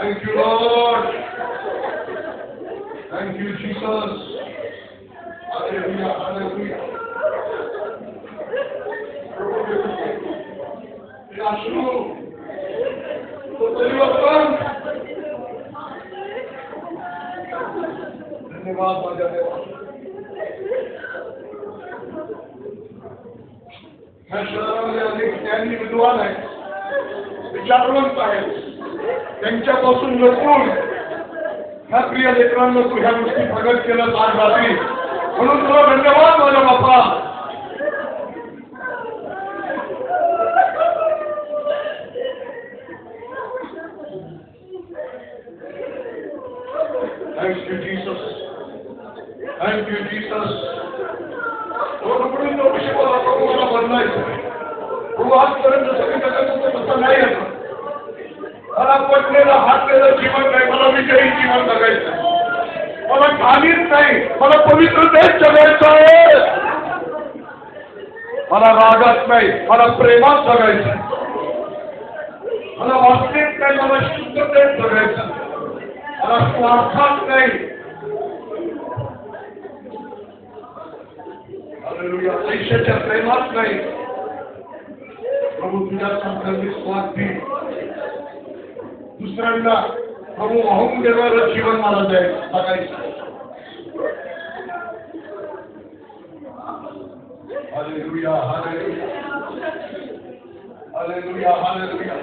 Thank you, Lord. Thank you, Jesus. Hallelujah, hallelujah. Yeshua, तो परिवर्तन. धन्यवाद माझ्या देवा. ह्या शहरामध्ये अनेक ज्ञानी विद्वान आहेत, विचारवंत आहेत. त्यांच्यापासून लपून ह्या प्रिय लेकरांना तू ह्या गोष्टी प्रगट केलं आज रात्री. म्हणून तुला धन्यवाद माझ्या बाप्पा. Thank you Jesus. Thank you Jesus. तो विषय मला बदलायचं. तू आजपर्यंत सगळी जगात तसं नाही आहे. मला पटलेलं हातलेलं जीवन नाही. मला विजयी जीवन जगायचं. मला घालीत नाही. मला पवित्रतेत जगायचं आहे. मला रागात नाही. मला प्रेमात जगायचं. मला वास्तविक नाही. मला शुद्धतेत जगायचं. मला स्वार्थात नाही. हालेलुया. पैशाच्या प्रेमात नाही. प्रभू तुझ्या संकल्पित स्वार्थी दुसऱ्यांना प्रभू वाहून देणारं जीवन मला जगायचं. Hallelujah hallelujah hallelujah hallelujah.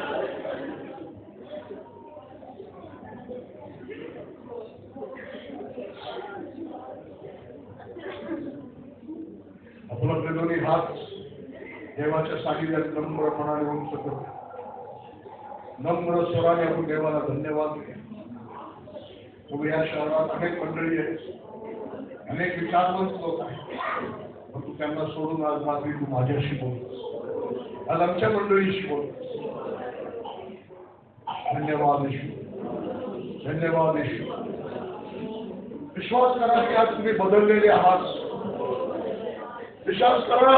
आपला दोन्ही हात देवाच्या सानिध्यात नम्रपणाने उंच करू. नम्र स्वराने आपण देवाला धन्यवाद देऊ. या शहरात अनेक मंडळी आहेत. अनेक विचारवंत लोक आहेत. त्यांना सोडून आज रात्री तू माझ्याशी बोलतोस, आज आमच्या मंडळीशी बोलतोस. धन्यवाद येशू, धन्यवाद येशू. विश्वास करा की आज तुम्ही बदललेले आहात. विश्वास करा.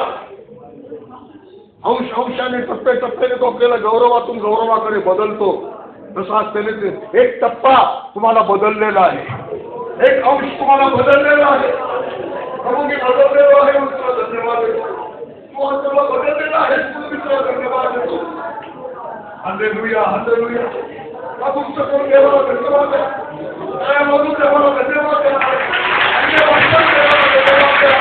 अंश अंशाने टप्प्याने तो आपल्याला गौरवातून गौरवाकडे बदलतो. तसा त्याने एक टप्पा तुम्हाला बदललेला आहे, एक अंश तुम्हाला बदललेला आहे. प्रभू मी बदललेलो आहे म्हणून तुला धन्यवाद देतो. तू आज तुला बदललेला आहे म्हणून मी तुला धन्यवाद देतो. Hallelujah, hallelujah. तुमचं करून देवाला धन्यवाद द्या. दयामधून देवाला धन्यवाद द्या. धन्यवाद द्या.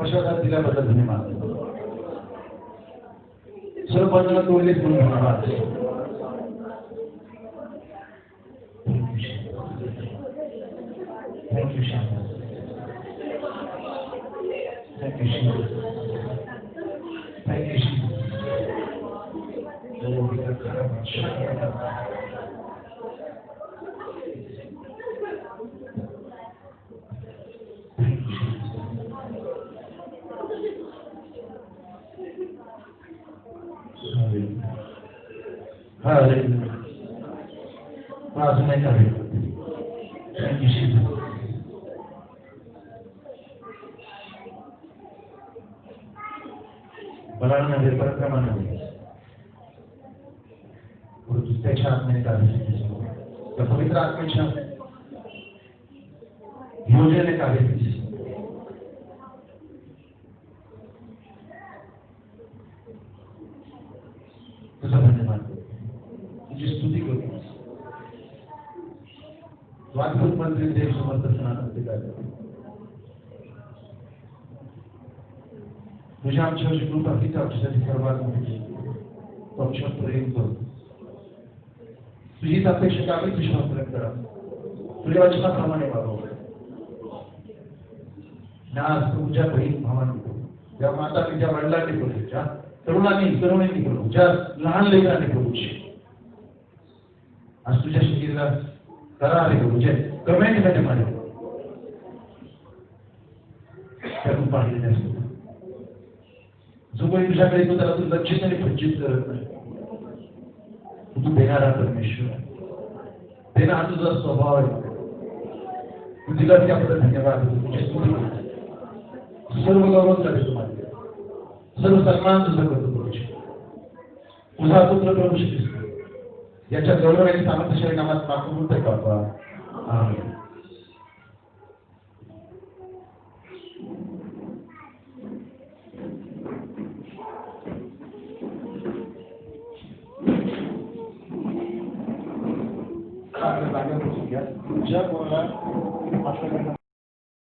आशीर्वाद दिल्याबद्दल धन्यवाद. सर्व बाजूला तोडलेच म्हणून धन्यवाद. Thank you Shyam. Thank you Shyam. Thank you Shyam. हा अरे अजून नाही काढले बलाना नव्हे पराक्रमा नव्हे त्याच्या आत्म्याने काढले त्या पवित्र आत्म्याच्या योजनेने काढले तुझा धन्यवाद तुझी स्तुती करतो वादभूत मंत्री देव समर्थ सनातन पिता तुझ्या आमच्यावरची कृपा हीच आमच्यासाठी सर्वात मोठी तो आमच्यावर प्रेम करतो तुझीच अपेक्षा आम्ही विश्वास व्यक्त करा तुझ्या वचनाप्रमाणे वागव आज तुझ्या बहीण भावांनी ज्या माता पित्या वडिलांनी करू ज्या तरुणांनी करू ज्या लहान लेकरांनी करू आज तुझ्या शरीराला करारे करू जे कमेंट मध्ये मारे त्यातून पाहिलेले असतो जो कोणी तुझ्याकडे येतो त्याला तू लक्षित आणि वंचित करत नाही तू देणारा परमेश्वर देणं हा तुझा स्वभाव आहे तू दिला त्याबद्दल धन्यवाद तुझे स्तुती सर्व गौरव झाले तुम्हाला सर्व सन्मान तुझा करतो तुझा पुत्र प्रभू श्री ख्रिस्त याच्या गौरव आणि सामर्थ्यशाली नामात मागून म्हणतोय बाबा आमेन ज्या कोणाला